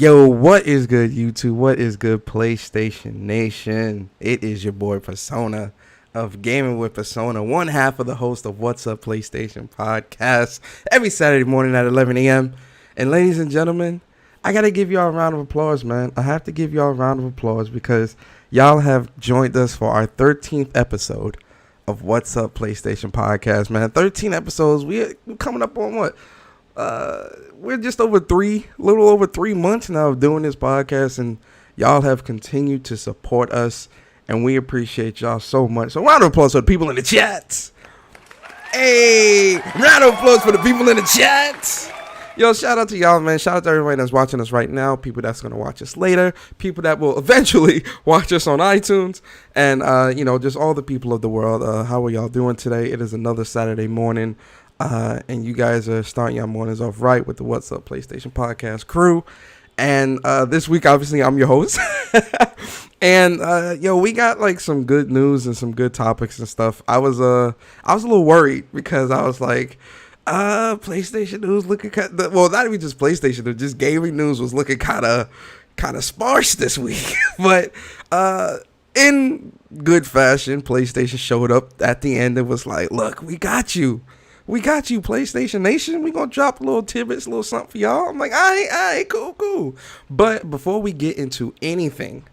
Yo, what is good, YouTube? What is good, PlayStation Nation? It is your boy Persona of Gaming with Persona, one half of the host of What's Up PlayStation podcast every Saturday morning at 11 a.m. And ladies and gentlemen, I got to give y'all a round of applause, man. I have to give y'all a round of applause because y'all have joined us for our 13th episode of What's Up PlayStation podcast, man. 13 episodes. We're coming up on what? We're just little over 3 months now of doing this podcast, and y'all have continued to support us, and we appreciate y'all so much. So round of applause for the people in the chat. Hey, round of applause for the people in the chat. Yo, shout out to y'all, man. Shout out to everybody that's watching us right now, people that's going to watch us later, people that will eventually watch us on iTunes, and, just all the people of the world. How are y'all doing today? It is another Saturday morning. And you guys are starting your mornings off right with the What's Up PlayStation podcast crew. And this week, obviously, I'm your host. And we got like some good news and some good topics and stuff. I was a little worried because I was like, PlayStation news looking not even just PlayStation news, just gaming news was looking kind of sparse this week. But in good fashion, PlayStation showed up at the end and was like, "Look, we got you." We got you, PlayStation Nation. We gonna drop a little tidbits, a little something for y'all. I'm like, all right, cool. But before we get into anything,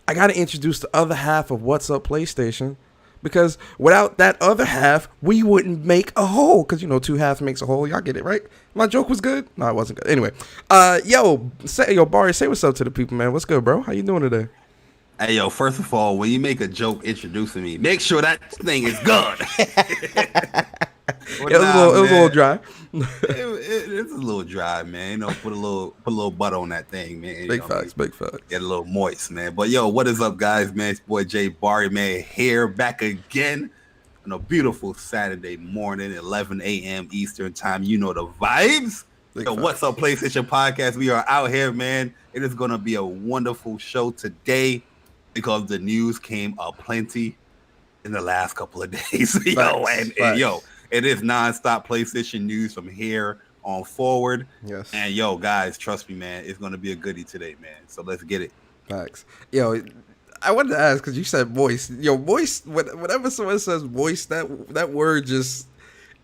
I gotta introduce the other half of What's Up PlayStation, because without that other half, we wouldn't make a whole. Because two halves makes a whole. Y'all get it, right? My joke was good. No, it wasn't good. Anyway, Bari, say what's up to the people, man. What's good, bro? How you doing today? Hey, yo, first of all, when you make a joke introducing me, make sure that thing is good. It was a little dry. It's a little dry, man. Put a little butter on that thing, man. Big facts. Get a little moist, man. But yo, what is up, guys, man? It's boy Jay Bari, man, here back again on a beautiful Saturday morning, 11 a.m. Eastern time. You know the vibes. What's Up PlayStation podcast? We are out here, man. It is gonna be a wonderful show today because the news came up plenty in the last couple of days. Facts. It is nonstop PlayStation news from here on forward. Yes. And yo, guys, trust me, man, it's gonna be a goodie today, man. So let's get it. Facts. Yo, I wanted to ask because you said voice. Yo, voice. Whenever someone says voice, that word just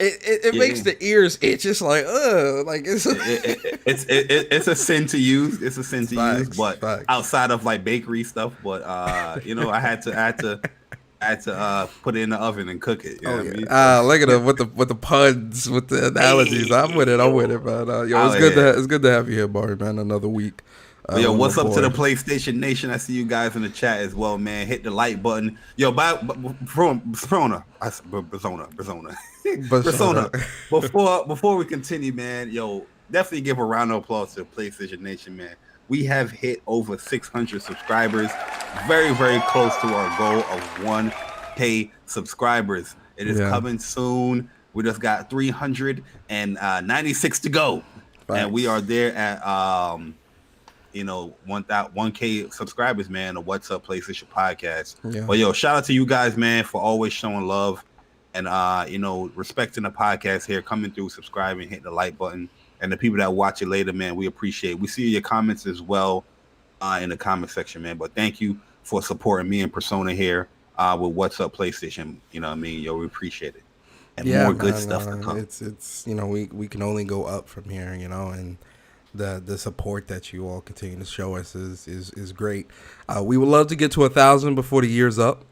it makes the ears itch. It's like it's a sin to use. It's a sin to use, but facts. Outside of like bakery stuff. But I had to put it in the oven and cook it. What I mean? Look at them with the puns, with the analogies. I'm with it, man. It's good to have you here, Bari, man. Another week. What's up to the PlayStation Nation? I see you guys in the chat as well, man. Hit the like button. Yo, Persona. Before we continue, man, definitely give a round of applause to the PlayStation Nation, man. We have hit over 600 subscribers. Very, very close to our goal of 1K subscribers. It is coming soon. We just got 396 to go. Thanks. And we are there at 1K subscribers, man, the What's Up PlayStation podcast. Yeah. But shout out to you guys, man, for always showing love and respecting the podcast here, coming through, subscribing, hitting the like button. And the people that watch it later, man, we appreciate it. We see your comments as well in the comment section, man. But thank you for supporting me and Persona here with What's Up PlayStation. You know what I mean? We appreciate it. And more good stuff to come. It's we can only go up from here, and the support that you all continue to show us is great. We would love to get to 1,000 before the year's up.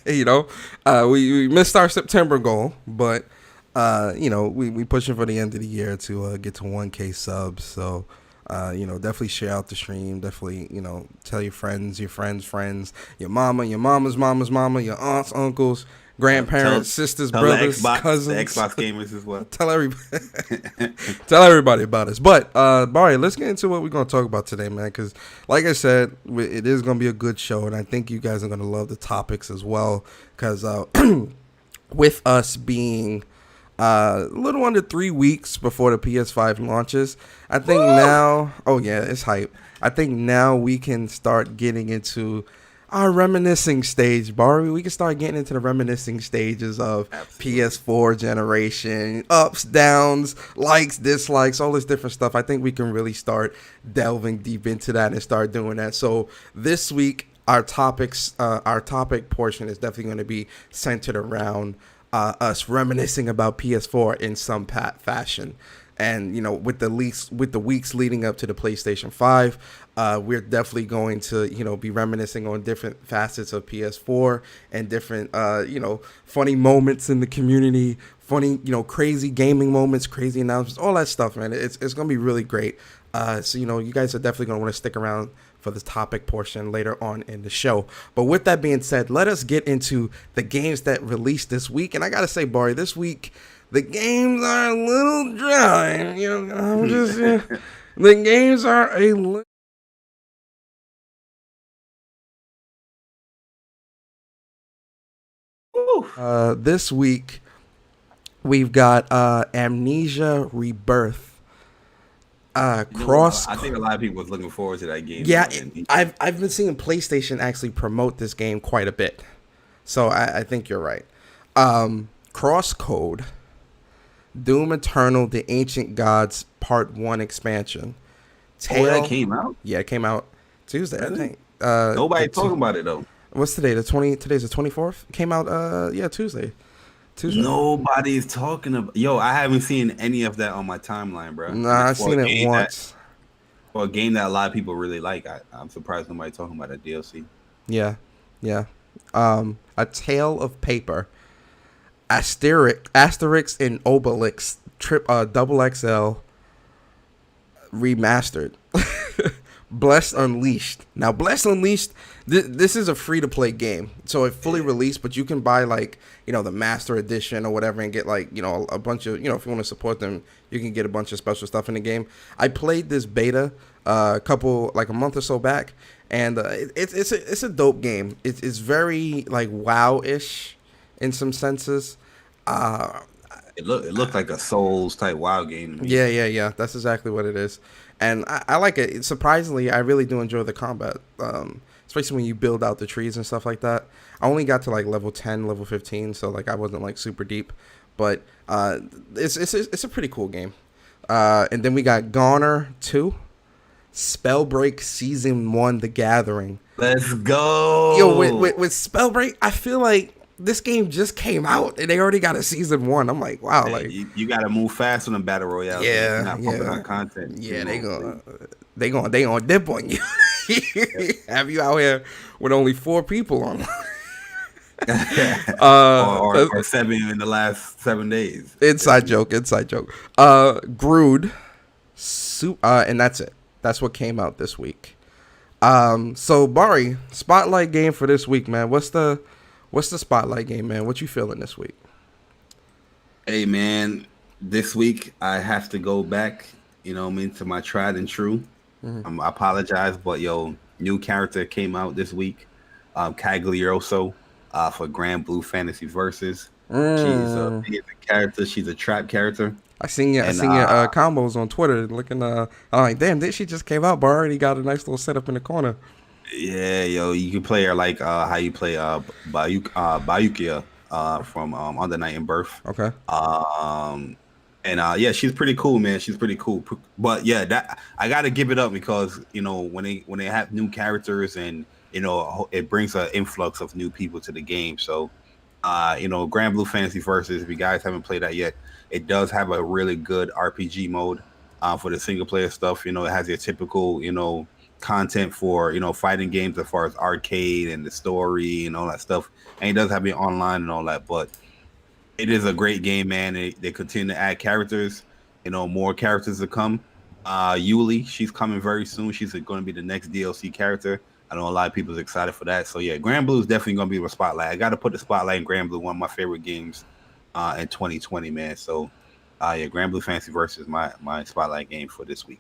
We missed our September goal, but we pushing for the end of the year to get to 1K subs. So, definitely share out the stream. Definitely, tell your friends, your mama, your mama's mama, your aunts, uncles, grandparents, sisters, brothers, cousins, the Xbox gamers as well. Tell everybody about us. But, Bari, let's get into what we're going to talk about today, man. Because, like I said, it is going to be a good show. And I think you guys are going to love the topics as well. Because with us being a little under 3 weeks before the PS5 launches, I think now, it's hype. I think now we can start getting into our reminiscing stage, Bari. We can start getting into the reminiscing stages of Absolutely. PS4 generation, ups, downs, likes, dislikes, all this different stuff. I think we can really start delving deep into that and start doing that. So this week, our topic portion is definitely going to be centered around us reminiscing about PS4 in some fashion. And with the weeks leading up to the PlayStation 5, we're definitely going to be reminiscing on different facets of PS4 and different funny moments in the community, funny crazy gaming moments, crazy announcements, all that stuff, man. It's gonna be really great. So you guys are definitely gonna want to stick around for the topic portion later on in the show. But with that being said, let us get into the games that released this week. And I gotta say, Bari, this week the games are a little dry. I'm just the games are a little. This week we've got Amnesia Rebirth. Cross. I think a lot of people was looking forward to that game. Yeah, I've been seeing PlayStation actually promote this game quite a bit, so I think you're right. Crosscode, Doom Eternal: The Ancient Gods Part 1 expansion. That came out? Yeah, it came out Tuesday, really? I think. Nobody talking about it though. What's today? Today's the 24th. Came out Tuesday. Nobody's talking about. Yo, I haven't seen any of that on my timeline, bro. Nah, I've seen it once. For a game that a lot of people really like, I'm surprised nobody talking about a DLC. Yeah. A Tale of Paper, Asterix and Obelix, Double XL remastered. Blessed Unleashed. Now, Blessed Unleashed, this is a free-to-play game. So it fully released, but you can buy, the Master Edition or whatever and get, a bunch of, if you want to support them, you can get a bunch of special stuff in the game. I played this beta a month or so back, and it's a dope game. It's very, WoW-ish in some senses. It looked like a Souls-type WoW game to me. Yeah. That's exactly what it is. And I like it. Surprisingly, I really do enjoy the combat, especially when you build out the trees and stuff like that. I only got to level 10, level 15, so I wasn't super deep, but it's a pretty cool game. And then we got Goner 2, Spellbreak Season 1: The Gathering. Let's go. Yo, with Spellbreak, I feel like this game just came out and they already got a season 1. I'm like, wow, you got to move fast on the battle royale. Yeah, not pumping out content. Yeah, they gonna dip on you. Have you out here with only 4 people on? or 7 in the last 7 days. Inside joke. Grood, and that's it. That's what came out this week. So Bari, spotlight game for this week, man. What's the spotlight game, man? What you feeling this week? Hey, man, this week I have to go back, to my tried and true. Mm-hmm. I apologize, but new character came out this week, Cagliostro, for Grand Blue Fantasy Versus. She's a character. She's a trap character. I seen your combos on Twitter. Looking, I'm like, damn, she just came out, but already got a nice little setup in the corner. Yeah, you can play her like how you play Bayukia from Under Night in Birth. Okay. And she's pretty cool, man. She's pretty cool. But yeah, that I gotta give it up because when they have new characters and it brings an influx of new people to the game. So Grand Blue Fantasy Versus, if you guys haven't played that yet, it does have a really good RPG mode for the single player stuff. It has your typical content for fighting games as far as arcade and the story and all that stuff, and it does have it online and all that, but it is a great game, man. They continue to add characters, more characters to come. Yuli, she's coming very soon. She's going to be the next DLC character. I know a lot of people is excited for that. So yeah, Grand Blue is definitely going to be the spotlight. I got to put the spotlight in Grand Blue, one of my favorite games in 2020, man. So Grand Blue Fantasy Versus my spotlight game for this week.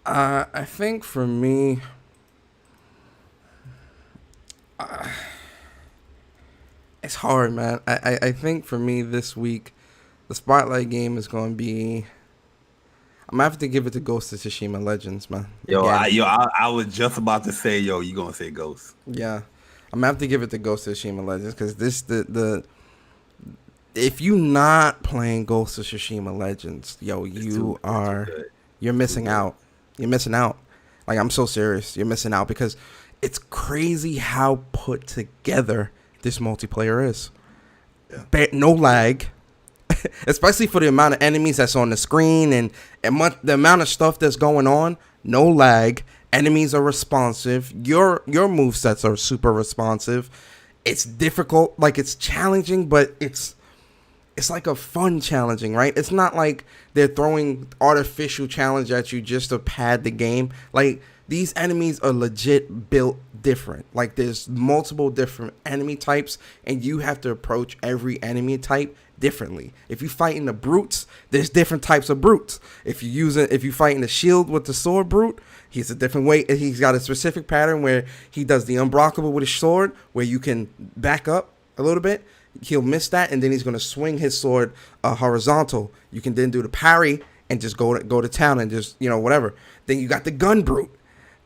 I think for me, it's hard, man. I think for me this week, the spotlight game is going to be. I'm gonna have to give it to Ghost of Tsushima Legends, man. Yo, Again. I was just about to say, yo, you gonna say Ghost? Yeah, I'm gonna have to give it to Ghost of Tsushima Legends because the if you not playing Ghost of Tsushima Legends, yo, you're missing out. You're missing out. Like, I'm so serious. You're missing out because it's crazy how put together this multiplayer is. Yeah. No lag, especially for the amount of enemies that's on the screen and the amount of stuff that's going on. No lag. Enemies are responsive. Your movesets are super responsive. It's difficult. Like, it's challenging, but it's like a fun challenging, right? It's not like they're throwing artificial challenge at you just to pad the game. Like, these enemies are legit built different. Like, there's multiple different enemy types, and you have to approach every enemy type differently. If you fighting the brutes, there's different types of brutes. If you fighting the shield with the sword brute, he's a different way. He's got a specific pattern where he does the unblockable with his sword, where you can back up a little bit. He'll miss that, and then he's going to swing his sword horizontal. You can then do the parry and just go to town and just, whatever. Then you got the gun brute.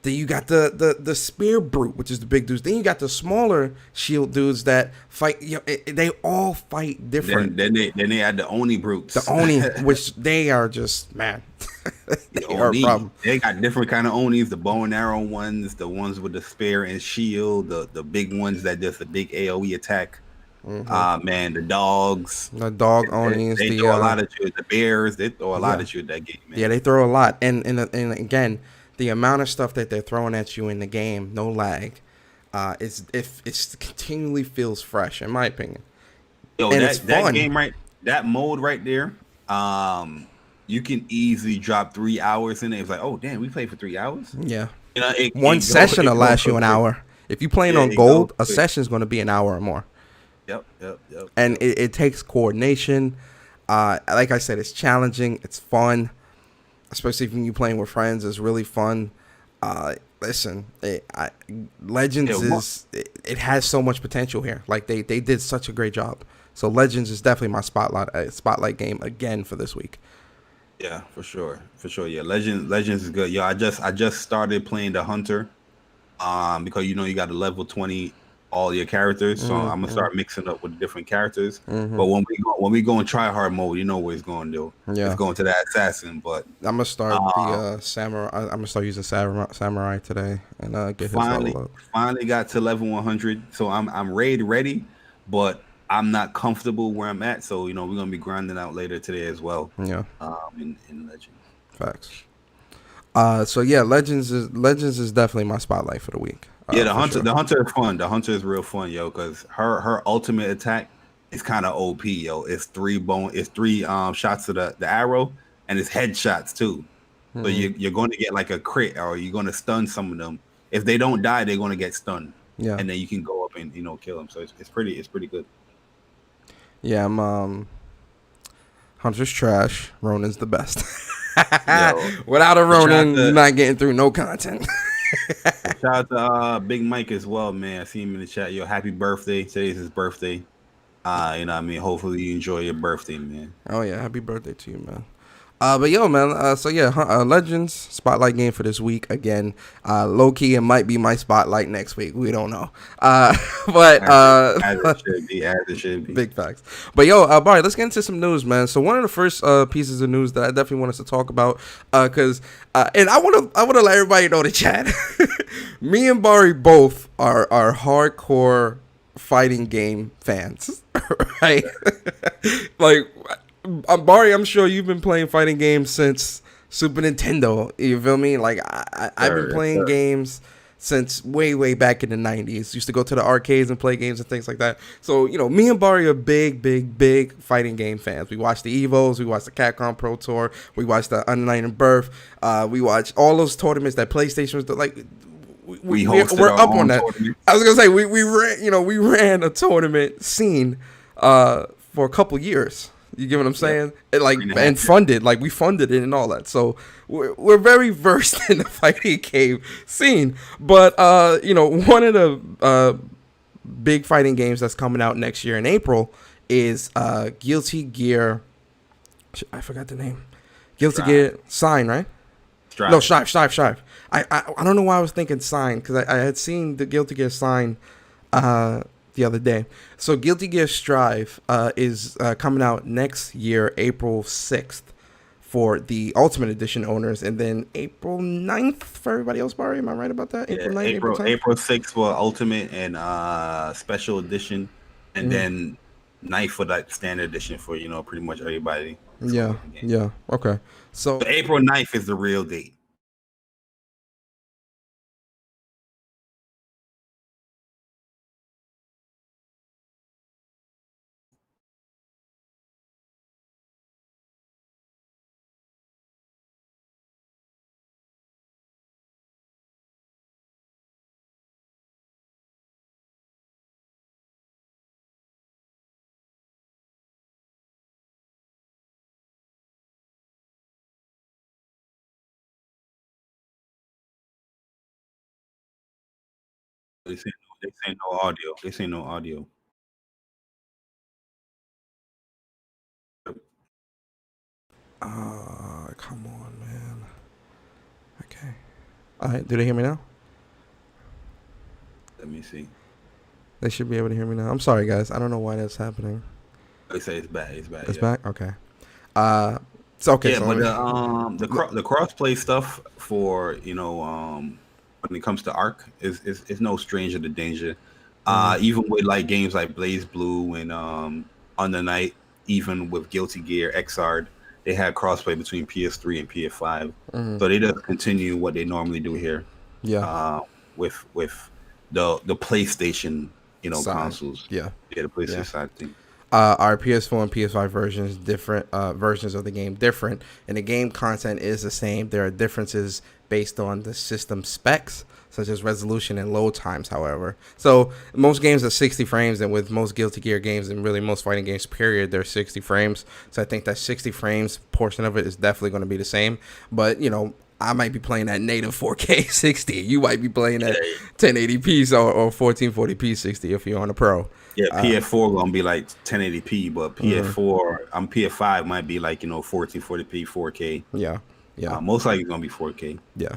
Then you got the spear brute, which is the big dudes. Then you got the smaller shield dudes that fight. They all fight different. Then they had the Oni brutes. The Oni, which they are just, man. They are a problem. They got different kind of Onis, the bow and arrow ones, the ones with the spear and shield, the big ones that does the big AoE attack. Man, the dogs. The dog Onis. They throw a lot at you. The bears, they throw a lot at you in that game, man. Yeah, they throw a lot. And again, the amount of stuff that they're throwing at you in the game, no lag, it continually feels fresh, in my opinion. Yo, and that game that mode right there, you can easily drop 3 hours in it. It's like, oh damn, we played for 3 hours. Yeah, one session will last you an hour. If you're playing on gold, a session is going to be an hour or more. Yep. And it takes coordination. Like I said, it's challenging. It's fun, especially when you're playing with friends. It's really fun. Listen, Legends it has so much potential here. Like they did such a great job. So Legends is definitely my spotlight game again for this week. Yeah, for sure. Yeah, Legends is good. Yo, I just started playing the Hunter, because you got to level 20 all your characters, so I'm gonna start mixing up with different characters. But when we go in try hard mode, you know what it's gonna do. Yeah, it's going to that assassin. But I'm gonna start the samurai. I'm gonna start using samurai today and get his level up. Finally got to level 100, so I'm ready, but I'm not comfortable where I'm at. So we're gonna be grinding out later today as well. Yeah. In Legends. Facts. So yeah, Legends is definitely my spotlight for the week. Yeah, the hunter is fun. The hunter is real fun, yo, because her ultimate attack is kind of OP, yo. It's three shots of the arrow, and it's headshots too. So you're going to get like a crit, or you're going to stun some of them. If they don't die, they're going to get stunned. Yeah, and then you can go up and kill them. So it's pretty good. Yeah, Hunter's trash. Ronan's the best. Without a Ronan, you're not getting through no content. Shout out to Big Mike as well, man. I see him in the chat. Yo, happy birthday. Today's his birthday. Hopefully you enjoy your birthday, man. Oh yeah, happy birthday to you, man. But yo, man, Legends spotlight game for this week again. Low key, it might be my spotlight next week. We don't know. As it should be. Big facts. But yo, Bari, let's get into some news, man. So one of the first pieces of news that I definitely want us to talk about, and I want to let everybody know the chat. Me and Bari both are hardcore fighting game fans, right? Like. Bari, I'm sure you've been playing fighting games since Super Nintendo. You feel me? Like I've been playing games since way back in the 90s. Used to go to the arcades and play games and things like that. So me and Bari are big fighting game fans. We watch the Evos, we watch the Capcom Pro Tour, we watch the Unlighted Birth, we watch all those tournaments that PlayStation was like. We're up on that. Tournament. I was gonna say we ran a tournament scene for a couple years. You get what I'm saying? Yeah. And funded, we funded it and all that. So we're very versed in the fighting game scene. But one of the big fighting games that's coming out next year in April is Guilty Gear. I forgot the name. Guilty Gear Sign, right? Strive. No, Strive. I don't know why I was thinking Sign, because I had seen the Guilty Gear Sign the other day. So Guilty Gear Strive is coming out next year, April 6th, for the Ultimate Edition owners, and then April 9th for everybody else, Barry. Am I right about that? April 9th, April 10th? April 6th for Ultimate and Special Edition, and then 9th for that Standard Edition for, pretty much everybody. Yeah. Okay. So April 9th is the real date. They say no audio. They say no audio. come on, man. Okay. All right. Do they hear me now? Let me see. They should be able to hear me now. I'm sorry, guys. I don't know why that's happening. They say it's bad. It's bad. It's back. Okay. It's okay. Yeah, so but the crossplay stuff for when it comes to Arc is no stranger to danger. Even with like games like Blaze Blue and On the Night, even with Guilty Gear Xrd, they had crossplay between PS3 and PS5. So they just continue what they normally do here. Yeah. With the PlayStation consoles. Yeah. The PlayStation side thing. Our PS4 and PS5 versions different versions of the game different, and the game content is the same. There are differences based on the system specs, such as resolution and load times, however. So most games are 60 frames, and with most Guilty Gear games and really most fighting games period, they're 60 frames. So I think that 60 frames portion of it is definitely going to be the same. But I might be playing at native 4K 60. You might be playing at 1080p or 1440p 60 if you're on a Pro. Yeah, PS4 gonna be like 1080p, but PS5 might be like 1440p 4K. Yeah. Most likely gonna be 4K. Yeah.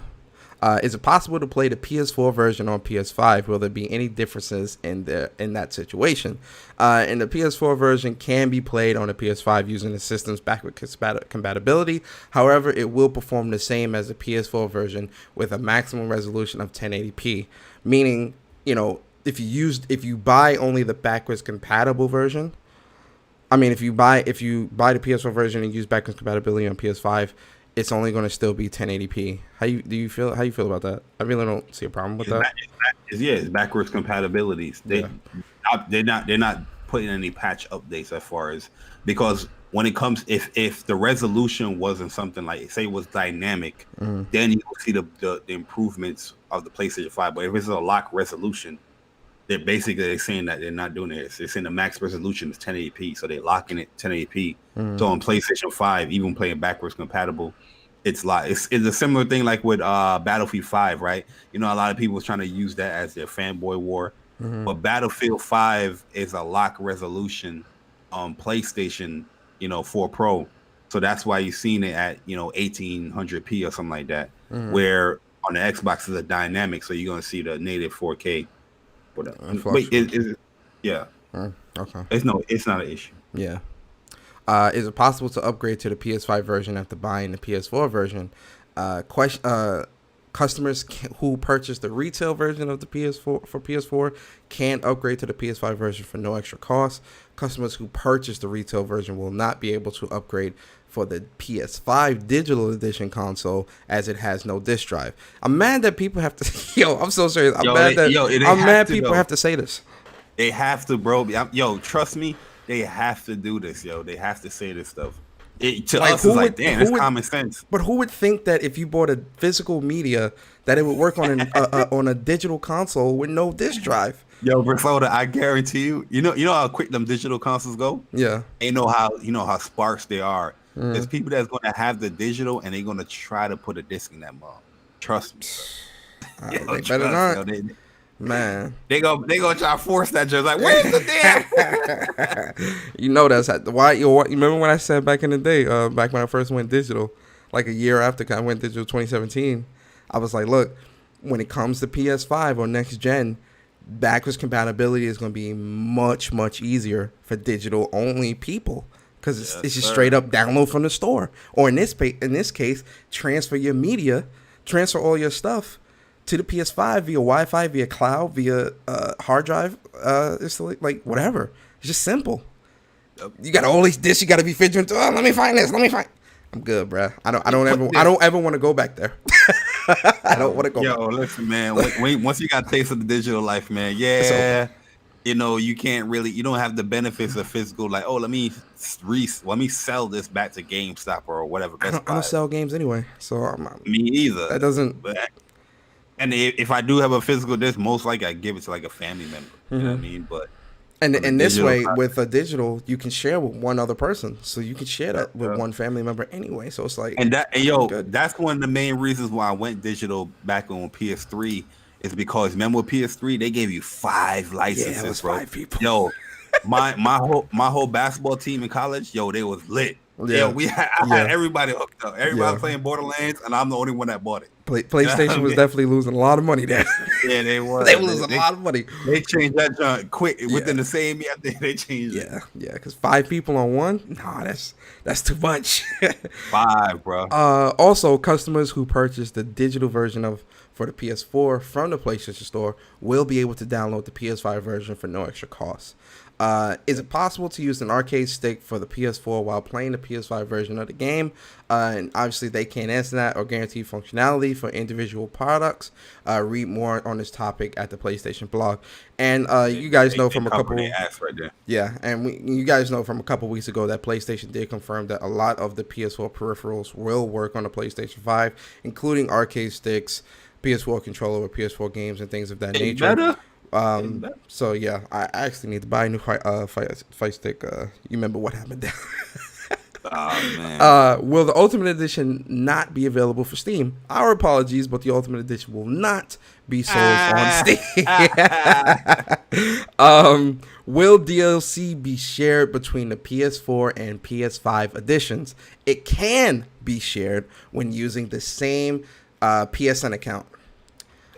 Is it possible to play the PS4 version on PS5? Will there be any differences in that situation? And the PS4 version can be played on the PS5 using the system's backward compatibility. However, it will perform the same as the PS4 version with a maximum resolution of 1080p. Meaning, if you buy only the backwards compatible version, if you buy the PS4 version and use backwards compatibility on PS5, it's only going to still be 1080p. How you feel about that? I really don't see a problem with that. It's backwards compatibilities. They're not putting any patch updates as far as, because when it comes, if the resolution wasn't something like, say it was dynamic, then you will see the improvements of the PlayStation 5. But if it's a locked resolution, they're saying that they're not doing it. They're saying the max resolution is 1080p, so they're locking it 1080p. So on PlayStation 5, even playing backwards compatible, it's a similar thing like with Battlefield 5, right? A lot of people was trying to use that as their fanboy war, but Battlefield 5 is a locked resolution on PlayStation, 4 Pro. So that's why you've seen it at 1800p or something like that. Where on the Xbox is a dynamic, so you're gonna see the native 4K. Wait, yeah. Okay. It's not an issue. Yeah. Is it possible to upgrade to the PS5 version after buying the PS4 version? Customers who purchase the retail version of the PS4 can upgrade to the PS5 version for no extra cost. Customers who purchase the retail version will not be able to upgrade for the PS5 digital edition console, as it has no disc drive. I'm mad that people have to. I'm so serious. I'm mad people have to say this. They have to, bro. Trust me. They have to do this, yo. They have to say this stuff. To us, it's like, damn, it's common sense. But who would think that if you bought a physical media, that it would work on on a digital console with no disc drive? Yo, Persona, I guarantee you. You know how quick them digital consoles go. Yeah. They know how sparse they are. There's people that's going to have the digital and they're going to try to put a disc in that mug. Trust me. They better not. Man, they gonna try to force that. Just like, where's the damn? That's why. You remember when I said back in the day, back when I first went digital, like a year after I went digital 2017. I was like, look, when it comes to PS5 or next gen, backwards compatibility is going to be much, much easier for digital only people because it's just straight up download from the store. Or in this case, transfer your media, transfer all your stuff to the PS5 via Wi-Fi, via cloud, via hard drive. It's like whatever. It's just simple. Yep. You got all these discs. You got to be fidgeting. Oh, let me find this. Let me find. I'm good, bro. I don't ever want to go back there. I don't want to go. Yo, listen, man. Once you got a taste of the digital life, man. Yeah, you know you can't really. You don't have the benefits of physical. Like, oh, let me sell this back to GameStop or whatever. I don't sell games anyway, so me either. That doesn't. And if I do have a physical disc, most likely I give it to like a family member. You know what I mean? But and this way, with a digital, you can share with one other person, so you can share that with one family member anyway. So it's like, that's one of the main reasons why I went digital back on PS3 is because remember with PS3 they gave you 5 licenses, it was bro. 5 people. Yo, my whole basketball team in college, yo, they was lit. Yeah, I had everybody hooked up. Everybody was playing Borderlands, and I'm the only one that bought it. PlayStation was definitely losing a lot of money there. Yeah, they were. They were losing a lot of money. They changed that junk quick within the same year. They changed it. Yeah, because 5 people on one, nah, that's too much. 5, bro. Also, customers who purchase the digital version for the PS4 from the PlayStation Store will be able to download the PS5 version for no extra cost. Is it possible to use an arcade stick for the PS4 while playing the PS5 version of the game? And obviously they can't answer that or guarantee functionality for individual products. Read more on this topic at the PlayStation blog. And you guys know from a couple, you guys know from a couple weeks ago that PlayStation did confirm that a lot of the PS4 peripherals will work on the PlayStation 5, including arcade sticks, PS4 controller with PS4 games and things of that nature. So yeah, I actually need to buy a new fight stick. You remember what happened there? Oh man. Will the Ultimate Edition not be available for Steam? Our apologies, but the Ultimate Edition will not be sold on Steam. Will DLC be shared between the PS4 and PS5 editions? It can be shared when using the same PSN account.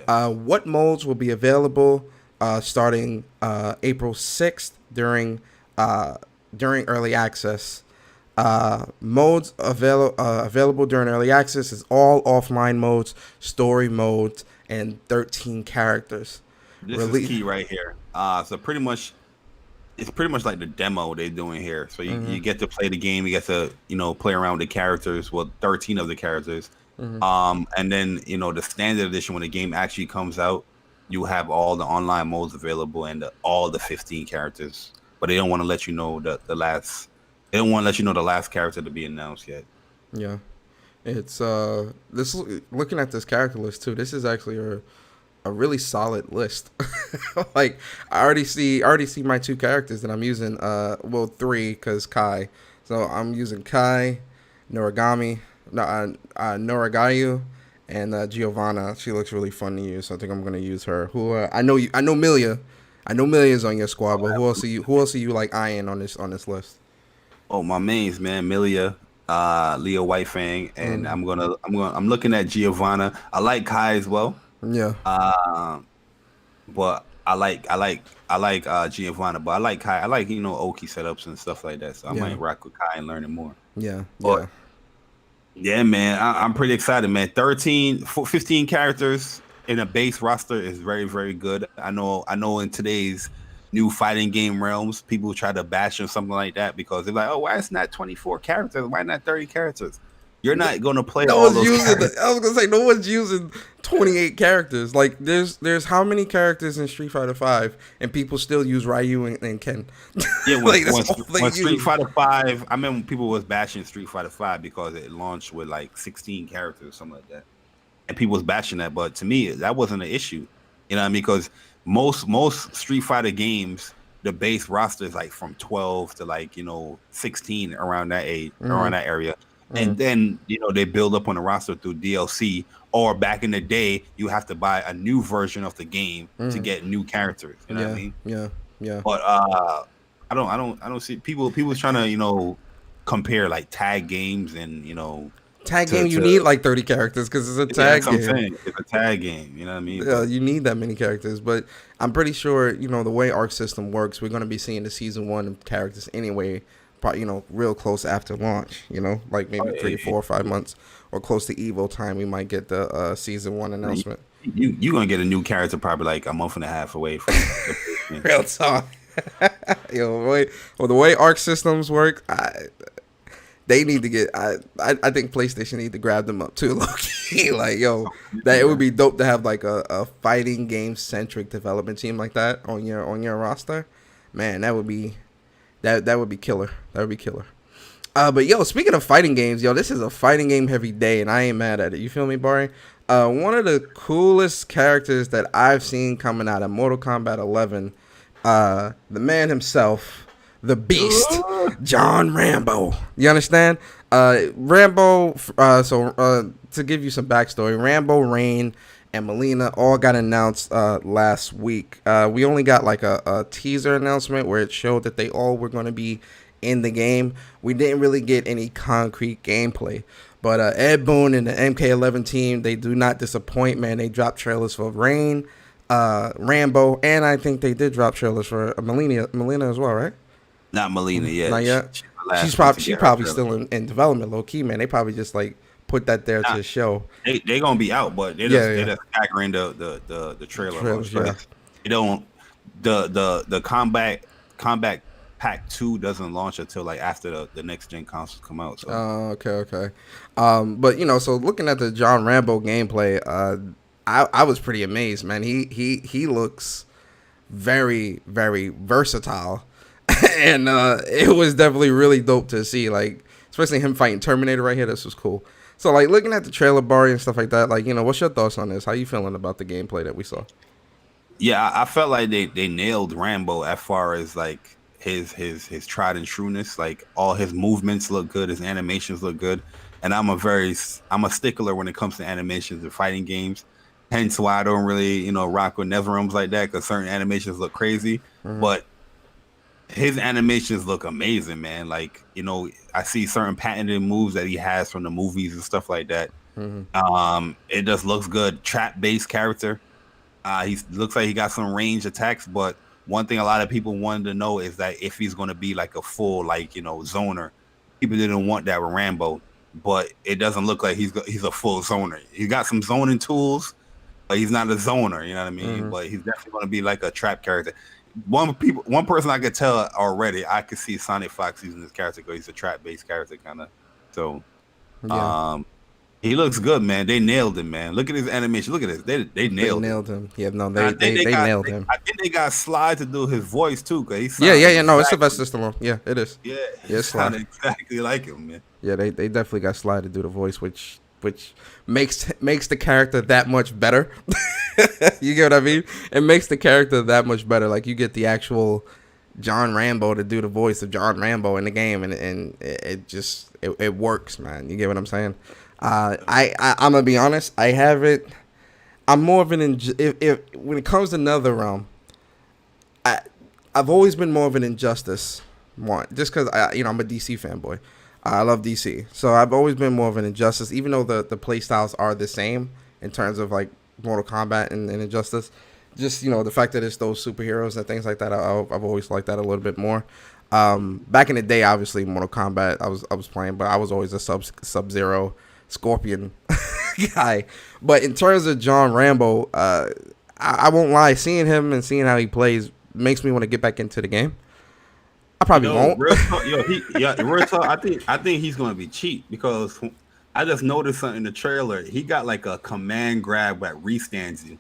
What modes will be available starting April 6th during early access? Modes available during early access is all offline modes, story modes, and 13 characters. This is key right here. So pretty much, it's pretty much like the demo they're doing here. So you get to play the game, you get to play around with the characters. Well, 13 of the characters. And then the standard edition, when the game actually comes out, you have all the online modes available and all the 15 characters. But they don't want to let you know the last. They don't want to let you know the last character to be announced yet. Yeah, it's this. Looking at this character list too, this is actually a really solid list. Like I already see my 2 characters that I'm using. 3 because Kai. So I'm using Kai, Noragayu, and Giovanna. She looks really fun to use, so I think I'm gonna use her. Who I know Milia. I know Milia's on your squad, but who else are you like eyeing on this list? Oh, my mains, man, Milia, Leo Whitefang, and I'm looking at Giovanna. I like Kai as well. Yeah. But I like Giovanna, but I like Kai. I like Oki setups and stuff like that. So I might rock with Kai and learning more. Yeah. But, yeah, man, I'm pretty excited, man. 15 characters in a base roster is very, very good. I know in today's new fighting game realms, people try to bash or something like that because they're like, oh, why it's not 24 characters? Why not 30 characters? You're not going to play all those characters. I was going to say, no one's using 28 characters. Like, there's how many characters in Street Fighter 5, and people still use Ryu and Ken. Yeah, when Street Fighter 5, I remember people was bashing Street Fighter 5 because it launched with like 16 characters or something like that. And people was bashing that, but to me, that wasn't an issue. You know what I mean? Because most Street Fighter games, the base roster is like from 12 to 16 around that age, around that area. And then they build up on the roster through DLC, or back in the day you have to buy a new version of the game to get new characters. You know what I mean? Yeah. But I don't see people trying to compare like tag games and Tag game, you need like 30 characters because it's a tag that's game. what I'm saying. It's a tag game. You know what I mean? You need that many characters, but I'm pretty sure the way Arc system works, we're gonna be seeing the season 1 characters anyway. Probably real close after launch. Like maybe 3, 4, or 5 months, or close to Evo time, we might get the season 1 announcement. You gonna get a new character probably like a month and a half away from real talk. The way Arc systems work, they need to get. I think PlayStation need to grab them up too, low-key. Like, that it would be dope to have like a fighting game centric development team like that on your roster. Man, that would be killer. That would be killer. But speaking of fighting games, this is a fighting game heavy day, and I ain't mad at it. You feel me, Bari? One of the coolest characters that I've seen coming out of Mortal Kombat 11, the man himself, the Beast, John Rambo. You understand? Rambo. To give you some backstory, Rambo, Rain, and Melina all got announced last week. We only got like a teaser announcement where it showed that they all were going to be in the game. We didn't really get any concrete gameplay. But Ed Boon and the MK11 team, they do not disappoint, man. They dropped trailers for Rain, Rambo, and I think they did drop trailers for Melina as well, right? Not Melina yet. Not yet. She's probably still in development, low key, man. They probably just like put that there to show. They gonna be out, but they're just staggering the trailer. Yeah. They don't the Combat Pack 2 doesn't launch until like after the next gen consoles come out. So. Okay. But so looking at the John Rambo gameplay, I was pretty amazed, man. He looks very, very versatile. And it was definitely really dope to see, like, especially him fighting Terminator right here. This was cool. So, like, looking at the trailer, Bari, and stuff like that, like, what's your thoughts on this? How you feeling about the gameplay that we saw? Yeah, I felt like they nailed Rambo as far as, like, his tried and trueness. Like, all his movements look good. His animations look good. And I'm a stickler when it comes to animations and fighting games. Hence why I don't really, rock with NetherRealms like that, because certain animations look crazy. Mm-hmm. But his animations look amazing, man. Like, I see certain patented moves that he has from the movies and stuff like that. Mm-hmm. It just looks good. Trap-based character. He looks like he got some range attacks, but one thing a lot of people wanted to know is that if he's going to be like a full, like, zoner. People didn't want that with Rambo, but it doesn't look like he's a full zoner. He got some zoning tools, but he's not a zoner, you know what I mean? Mm-hmm. But he's definitely going to be like a trap character. One person I could tell already, I could see Sonic Fox using this character because he's a trap-based character kind of. So, he looks good, man. They nailed him, man. Look at his animation. Look at this. They nailed him. Yeah, no, they nailed him. I think they got Sly to do his voice too, cause no, it's Sylvester Stallone. Yeah, it is. Yeah, it's Sly. Exactly like him, man. Yeah, they definitely got Sly to do the voice, which makes the character that much better. You get what I mean? It makes the character that much better. Like, you get the actual John Rambo to do the voice of John Rambo in the game, and it works, man. You get what I'm saying? I'm gonna be honest. I'm more of an if when it comes to NetherRealm, I've always been more of an Injustice one, just because I'm a DC fanboy. I love DC, so I've always been more of an Injustice, even though the play styles are the same in terms of like Mortal Kombat and Injustice. Just the fact that it's those superheroes and things like that, I've always liked that a little bit more. Back in the day, obviously Mortal Kombat I was playing, but I was always a Sub-Zero, Scorpion guy. But in terms of John Rambo, I won't lie, seeing him and seeing how he plays makes me want to get back into the game. I probably won't. Real talk, I think he's gonna be cheap, because I just noticed something in the trailer. He got like a command grab that restands you.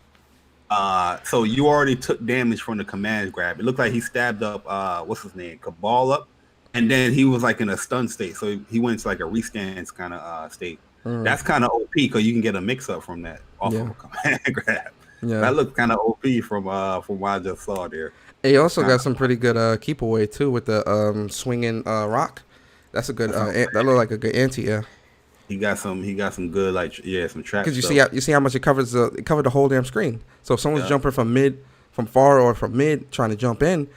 So you already took damage from the command grab. It looked like he stabbed up what's his name, Cabal up, and then he was like in a stun state. So he went into like a restands kind of state. That's kind of OP, because you can get a mix up from that off of a command grab. Yeah. That looked kind of OP from what I just saw there. He also got some pretty good keep away too with the swinging rock. That's a good that looked like a good anti. Yeah. He got some good some traps. Because you see how much it covers it covered the whole damn screen. So if someone's jumping from far or from mid trying to jump in,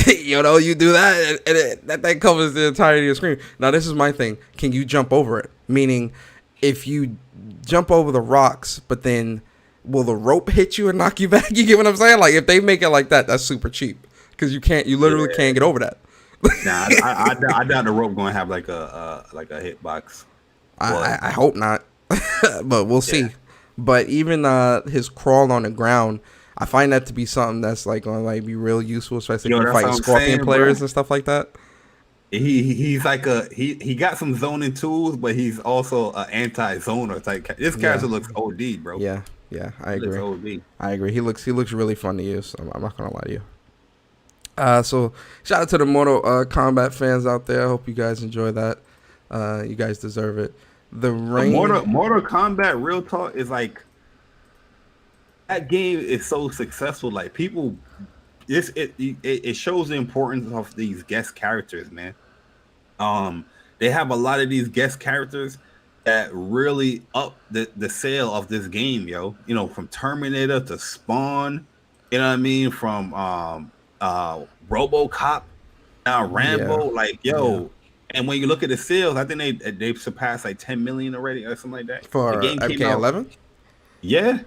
you do that and that covers the entirety of the screen. Now this is my thing. Can you jump over it? Meaning, if you jump over the rocks, but then will the rope hit you and knock you back? You get what I'm saying? Like if they make it like that, that's super cheap because you literally can't get over that. Nah, I doubt the rope going to have like a hitbox. I hope not, but we'll see. Yeah. But even his crawl on the ground, I find that to be something that's like going to like be real useful, especially if you're fighting Scorpion players and stuff like that. He's like he got some zoning tools, but he's also an anti-zoner type. This character looks OD, bro. Yeah, I agree. OD. I agree. He looks really fun to use. I'm not gonna lie to you. So shout out to the Mortal Kombat fans out there. I hope you guys enjoy that. You guys deserve it. The Mortal Kombat, real talk, is like that game is so successful. Like people, it shows the importance of these guest characters, man. They have a lot of these guest characters that really up the sale of this game, yo. You know, from Terminator to Spawn, you know what I mean? From RoboCop, now Rambo, like yo. Yeah. And when you look at the sales, I think they've surpassed like 10 million already or something like that. For the game MK11? Yeah.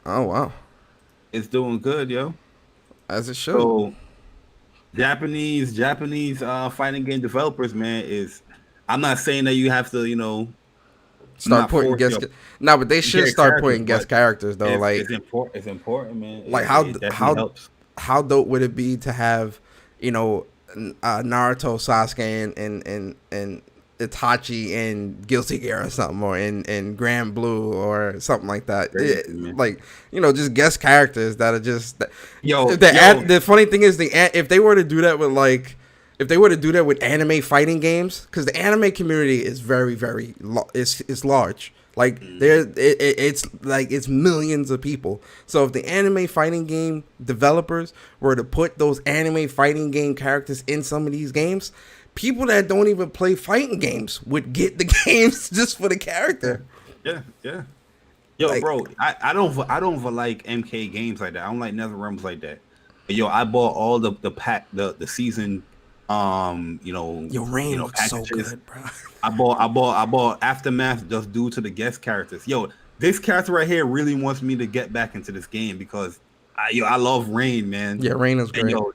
Oh wow. It's doing good, yo. As it should. So Japanese fighting game developers, man, I'm not saying that you have to, you know, start putting guest. No, but they should start putting guest characters though. Like it's important, man. Like how dope would it be to have, you know, Naruto, Sasuke, and Itachi and Guilty Gear or something, or in Grand Blue or something like that. Like, you know, just guest characters that are just the funny thing is if they were to do that with anime fighting games, because the anime community is very it's large. Like it's millions of people. So if the anime fighting game developers were to put those anime fighting game characters in some of these games, people that don't even play fighting games would get the games just for the character. Yeah. Yo, like, bro, I don't like MK games like that. I don't like NetherRealms like that. But yo, I bought all the season. Your Rain looks so good, bro. I bought Aftermath just due to the guest characters. Yo, this character right here really wants me to get back into this game because I love Rain, man. Yeah, Rain is great. And, yo,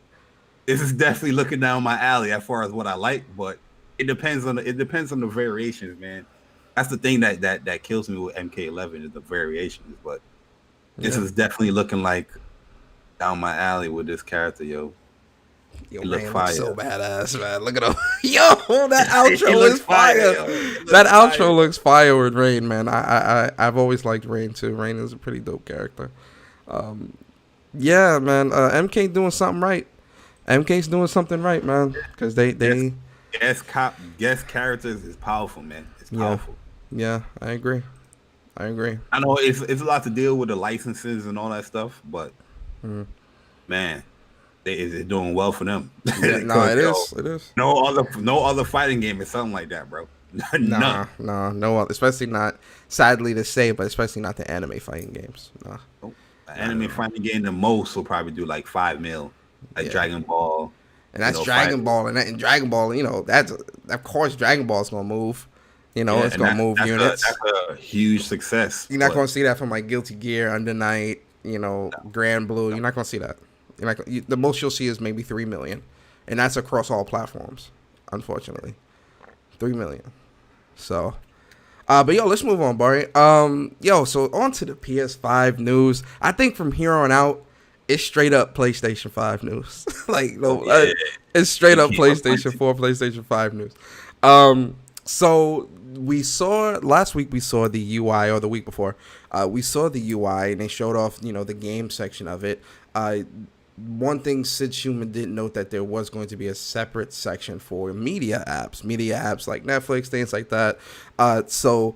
this is definitely looking down my alley as far as what I like, but it depends on the variations, man. That's the thing that kills me with MK11 is the variations, but this is definitely looking like down my alley with this character, yo. Yo, Rain looks so badass, man. Look at him. Yo, that outro is fire. That outro looks fire with Rain, man. I've always liked Rain too. Rain is a pretty dope character. Yeah, man. MK doing something right. MK's doing something right, man. Because they guest characters is powerful, man. It's powerful. Yeah, I agree. I know it's a lot to deal with the licenses and all that stuff, but man. It's doing well for them. No, it is. No other fighting game is something like that, bro. No other, especially not. Sadly to say, but especially not the anime fighting games. Nah. Anime fighting game, the most will probably do like 5 mil, like Dragon Ball. And that's Dragon Ball, and Dragon Ball, you know, that's of course Dragon Ball's gonna move. You know, it's gonna move units. That's a huge success. You're not gonna see that from like Guilty Gear, Under Night, you know, Grand Blue. You're not gonna see that. The most you'll see is maybe 3 million, and that's across all platforms. Unfortunately, 3 million. So, but yo, let's move on, Bari. So on to the PS5 news. I think from here on out, it's straight up PlayStation 5 news. It's straight up PlayStation 4, PlayStation 5 news. So we saw last week. We saw the UI, or the week before. We saw the UI, and they showed off, you know, the game section of it. One thing Sid Schumann didn't note that there was going to be a separate section for media apps like Netflix, things like that. So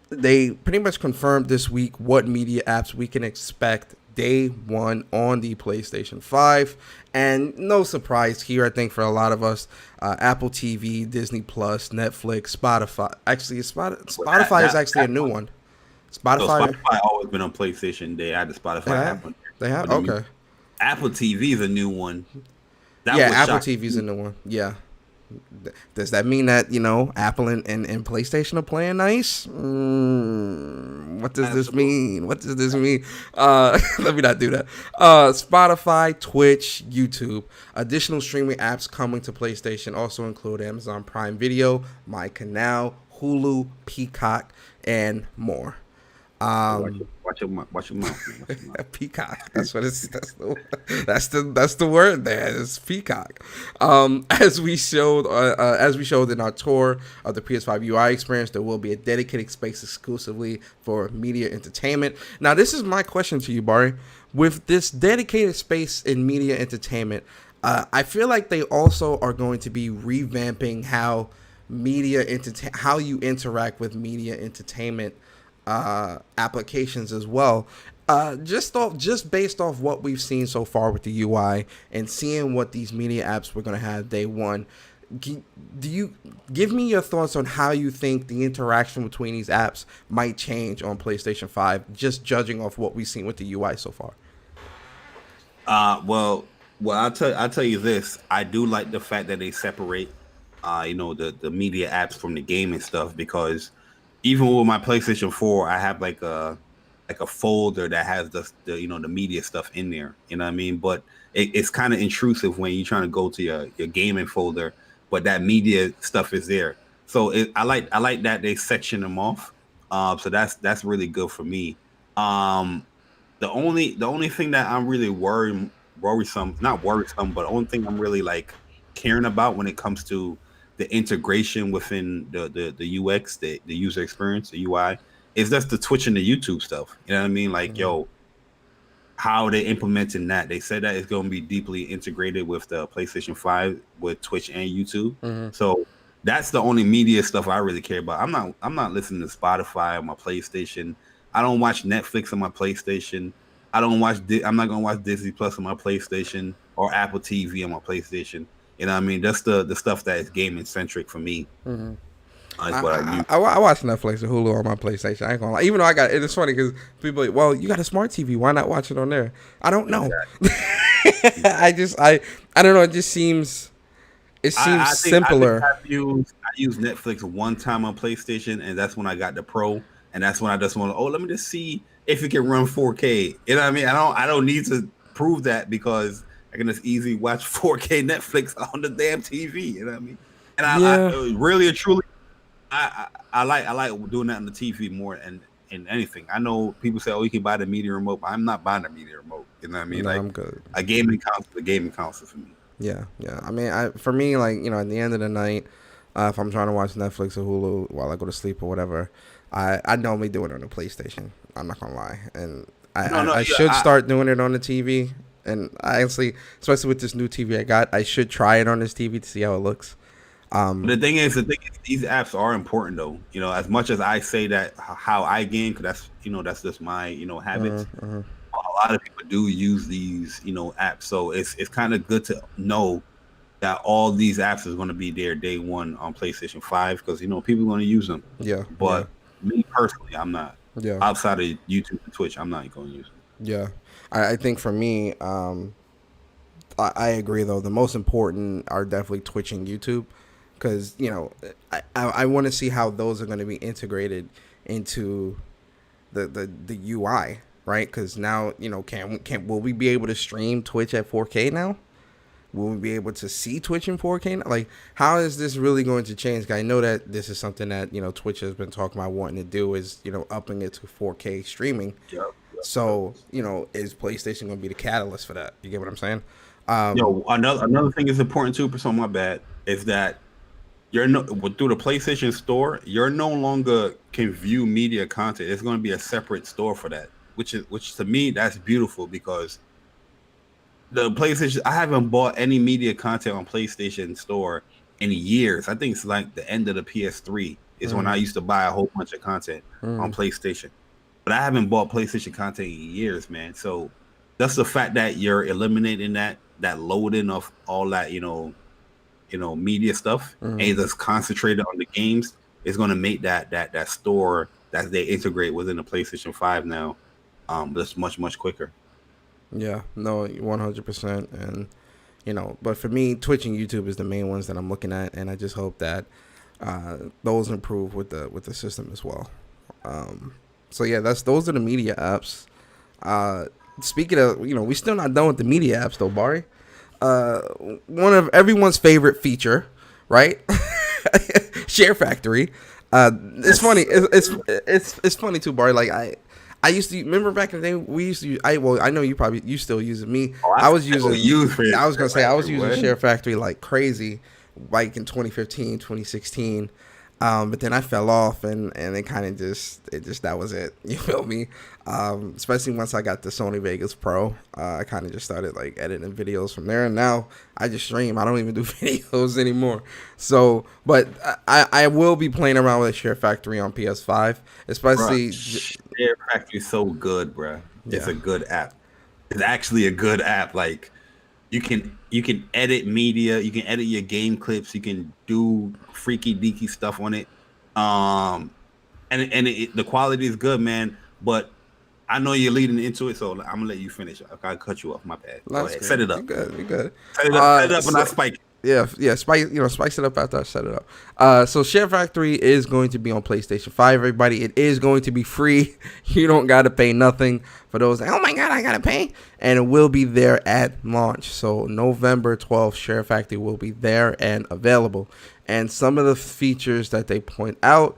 they pretty much confirmed this week what media apps we can expect day one on the PlayStation 5. And no surprise here, I think, for a lot of us, Apple TV, Disney Plus, Netflix, Spotify. Actually, Spotify is actually a new one. Spotify always been on PlayStation. They added Spotify app. They have? Okay. Apple TV is a new one. Apple TV is a new one. Yeah. Does that mean that, Apple and PlayStation are playing nice? What does this Absolutely. mean? What does this mean? Let me not do that. Spotify, Twitch, YouTube. Additional streaming apps coming to PlayStation also include Amazon Prime Video, My Canal, Hulu, Peacock, and more. Watch your mouth, man. Watch your mouth. Peacock. That's what it's. That's the word there. It's peacock. As we showed in our tour of the PS5 UI experience, there will be a dedicated space exclusively for media entertainment. Now, this is my question to you, Bari. With this dedicated space in media entertainment, I feel like they also are going to be revamping how how you interact with media entertainment applications as well. Just based off what we've seen so far with the UI and seeing what these media apps we're gonna have day one. Do you give me your thoughts on how you think the interaction between these apps might change on PlayStation 5, just judging off what we've seen with the UI so far? Well, I'll tell you this. I do like the fact that they separate, the media apps from the gaming stuff, because even with my PlayStation 4, I have like a folder that has the media stuff in there. You know what I mean? But it's kind of intrusive when you're trying to go to your gaming folder, but that media stuff is there. So I like that they section them off. So that's really good for me. The only thing that I'm really worrisome, not worrisome, but the only thing I'm really like caring about when it comes to the integration within the UX, the user experience, the UI, is that's the Twitch and the YouTube stuff. You know what I mean? Like, yo, how they implementing that? They said that it's going to be deeply integrated with the PlayStation 5 with Twitch and YouTube. So that's the only media stuff I really care about. I'm not listening to Spotify on my PlayStation. I don't watch Netflix on my PlayStation. I'm not gonna watch Disney Plus on my PlayStation or Apple TV on my PlayStation. You know what I mean? That's the stuff that is gaming centric for me. That's what I use. I watch Netflix and Hulu on my PlayStation. I ain't gonna lie. Even though it's funny because people like, well, you got a smart TV. Why not watch it on there? I don't know. Exactly. I don't know. It just seems simpler. I used Netflix one time on PlayStation, and that's when I got the Pro, and that's when I just want to. Oh, let me just see if it can run 4K. You know what I mean? I don't need to prove that, because I can just easily watch 4K Netflix on the damn TV. You know what I mean? And I really and truly, I like doing that on the TV more and anything. I know people say, "Oh, you can buy the media remote," but I'm not buying the media remote. You know what I mean? No, like, I'm good. A gaming console for me. Yeah. I mean, for me, like, at the end of the night, if I'm trying to watch Netflix or Hulu while I go to sleep or whatever, I normally do it on the PlayStation. I'm not gonna lie, and I should start doing it on the TV. And I honestly, especially with this new TV I got, I should try it on this TV to see how it looks. The thing is, these apps are important though. As much as I say that how I game, because that's just my habits. A lot of people do use these apps, so it's kind of good to know that all these apps is going to be there day one on PlayStation 5, because people are going to use them. Yeah. But me personally, I'm not. Yeah. Outside of YouTube and Twitch, I'm not going to use them. Yeah. I think for me, I agree though. The most important are definitely Twitch and YouTube, because I want to see how those are going to be integrated into the UI, right? Because now will we be able to stream Twitch at 4K now? Will we be able to see Twitch in 4K now? Like, how is this really going to change? I know that this is something that Twitch has been talking about wanting to do, is upping it to 4K streaming. Yep. So, is PlayStation going to be the catalyst for that? You get what I'm saying? Another thing is important too, so my bad, is that through the PlayStation Store, you're no longer can view media content. It's going to be a separate store for that, which to me, that's beautiful, because the PlayStation, I haven't bought any media content on PlayStation Store in years. I think it's like the end of the PS3 is when I used to buy a whole bunch of content on PlayStation. But I haven't bought PlayStation content in years, man. So that's the fact that you're eliminating that loading of all that, media stuff, and just concentrated on the games, is going to make that store that they integrate within the PlayStation 5 now, that's much, much quicker. Yeah, no, 100%. And But for me, Twitch and YouTube is the main ones that I'm looking at, and I just hope that those improve with the system as well. So yeah, those are the media apps. Speaking of, we still not done with the media apps though, Bari. One of everyone's favorite feature, right? ShareFactory. It's funny. It's funny too, Bari. Like I used to remember back in the day we used to. I know you still use it. Me, I was using. I was gonna say I was using ShareFactory like crazy, like in 2015, 2016. But then I fell off, and it kind of just that was it. You feel me? Especially once I got the Sony Vegas Pro, I kind of just started like editing videos from there, and now I just stream. I don't even do videos anymore. So, but I will be playing around with ShareFactory on PS5, especially. ShareFactory is so good, bro. It's a good app. It's actually a good app. Like you can edit media, you can edit your game clips, you can do freaky deaky stuff on it. The quality is good, man. But I know you're leading into it, so I'm gonna let you finish. I cut you off. My bad. Go ahead. Set it up. You good. Set it up, and I spike it. Yeah, spice it up after I set it up. So ShareFactory is going to be on PlayStation 5, everybody. It is going to be free. You don't got to pay nothing. For those, oh my God, I got to pay. And it will be there at launch. So November 12th, ShareFactory will be there and available. And some of the features that they point out,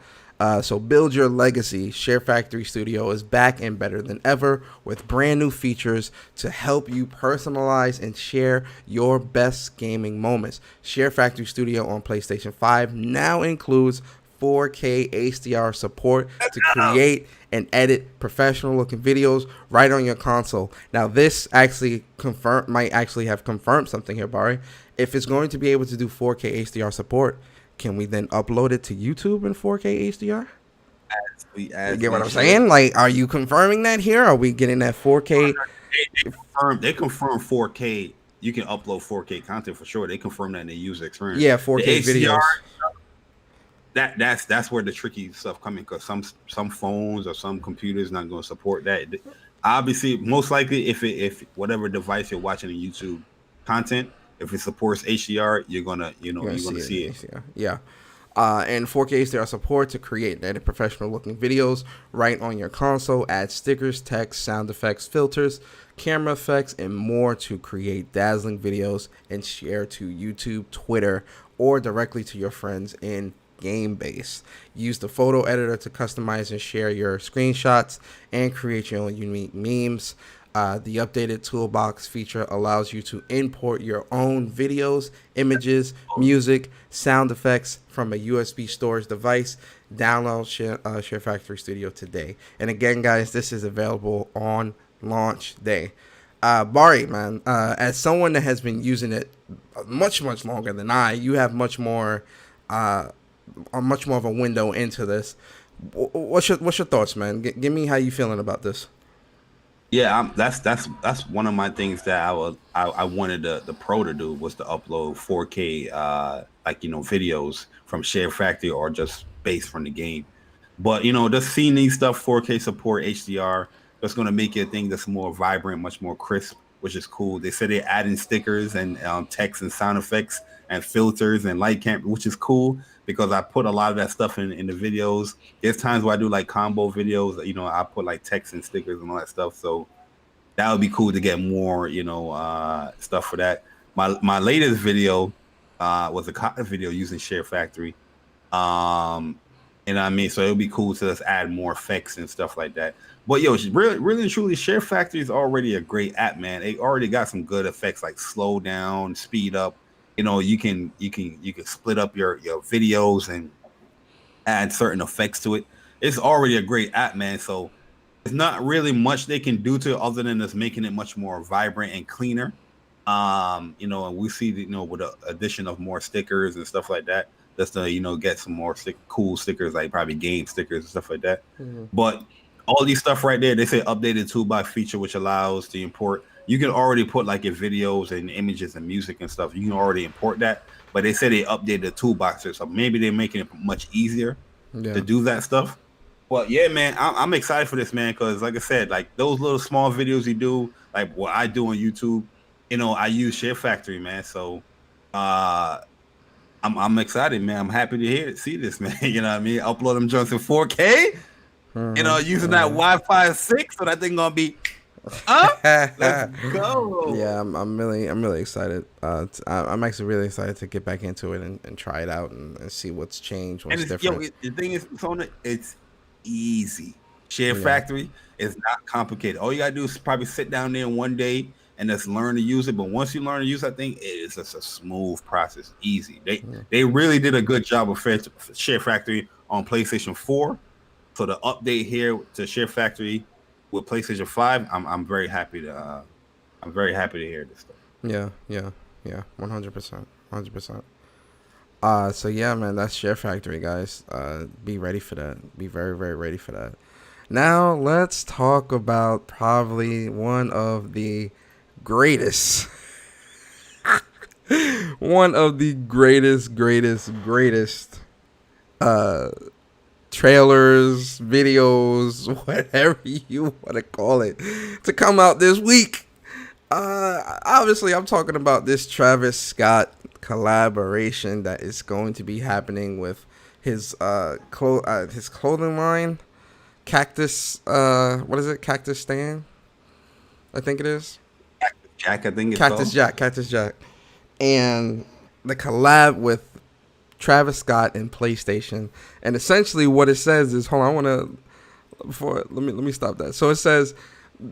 so build your legacy. ShareFactory Studio is back and better than ever with brand new features to help you personalize and share your best gaming moments. ShareFactory Studio on PlayStation 5 now includes 4K HDR support to create and edit professional looking videos right on your console. Now this actually might have confirmed something here, Bari. If it's going to be able to do 4K HDR support, can we then upload it to YouTube in 4K HDR? You get what I'm saying? Like, are you confirming that here? Are we getting that 4K? They confirm 4K. You can upload 4K content for sure. They confirm that in the user experience. Yeah, 4K videos. That's where the tricky stuff coming, because some phones or some computers not going to support that. Obviously, most likely, if whatever device you're watching the YouTube content, if it supports HDR, you're gonna see it. Yeah. And 4K HDR support to create and edit professional looking videos right on your console. Add stickers, text, sound effects, filters, camera effects, and more to create dazzling videos and share to YouTube, Twitter, or directly to your friends in GameBase. Use the photo editor to customize and share your screenshots and create your own unique memes. The updated toolbox feature allows you to import your own videos, images, music, sound effects from a USB storage device. Download ShareFactory Studio today. And again, guys, this is available on launch day. Bari, man, as someone that has been using it much longer than you have much more of a window into this. What's your thoughts, man? Give me how you feeling about this. Yeah, that's one of my things that I wanted the Pro to do, was to upload 4K videos from ShareFactory or just based from the game. But just seeing these stuff 4K support HDR, that's going to make your thing that's more vibrant, much more crisp, which is cool. They said they're adding stickers and text and sound effects and filters and light camp, which is cool, because I put a lot of that stuff in the videos. There's times where I do like combo videos, I put like text and stickers and all that stuff. So that would be cool to get more, stuff for that. My latest video was a content video using ShareFactory. So it would be cool to just add more effects and stuff like that. But really and truly, ShareFactory is already a great app, man. They already got some good effects like slow down, speed up. You can split up your videos and add certain effects to it. It's already a great app, man. So there's not really much they can do to it other than just making it much more vibrant and cleaner. And we see with the addition of more stickers and stuff like that, just to get some more cool stickers, like probably game stickers and stuff like that. Mm-hmm. But all these stuff right there, they say updated toolbox feature, which allows to import. You can already put like your videos and images and music and stuff. You can already import that, but they said they updated the toolbox, so maybe they're making it much easier to do that stuff. But yeah, man, I'm excited for this, man, because like I said, like those little small videos you do, like what I do on YouTube, I use ShareFactory, man. So I'm excited, man. I'm happy to see this, man. You know what I mean? Upload them joints in 4K. Using that Wi-Fi 6, so that thing gonna be let's Yeah, go. I'm really excited. I'm actually really excited to get back into it and try it out and see what's changed, And what's different. the thing is, Persona, it's easy. Share Yeah, Factory is not complicated. All you gotta do is probably sit down there in one day and just learn to use it. But once you learn to use, I think it is just a smooth process, easy. They really did a good job of Share Factory on PlayStation 4. So the update here to Share Factory with PlayStation 5, I'm very happy to hear this stuff. yeah, 100%, 100%. So yeah, man, that's Share Factory, guys. Be ready for that. Be very, very ready for that. Now let's talk about probably one of the greatest, one of the greatest uh trailers, videos, whatever you want to call it, to come out this week. Obviously, I'm talking about this Travis Scott collaboration that is going to be happening with his his clothing line, Cactus. What is it? Cactus Stan, I think it is. Jack, I think it's called. Cactus Jack, and the collab with Travis Scott and PlayStation. And essentially what it says is, hold on, I want to, let me stop that. So it says,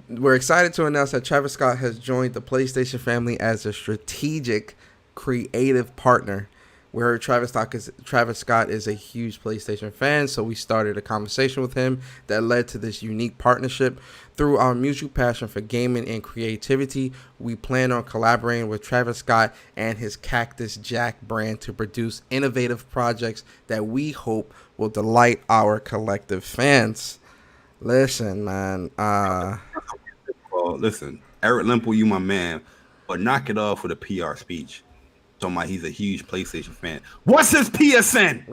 we're excited to announce that Travis Scott has joined the PlayStation family as a strategic creative partner. Where Travis Scott is a huge PlayStation fan, so we started a conversation with him that led to this unique partnership. Through our mutual passion for gaming and creativity, we plan on collaborating with Travis Scott and his Cactus Jack brand to produce innovative projects that we hope will delight our collective fans. Listen, man. Well, listen, Eric Limple, you my man, but knock it off with a PR speech. Talking about he's a huge PlayStation fan. What's his PSN?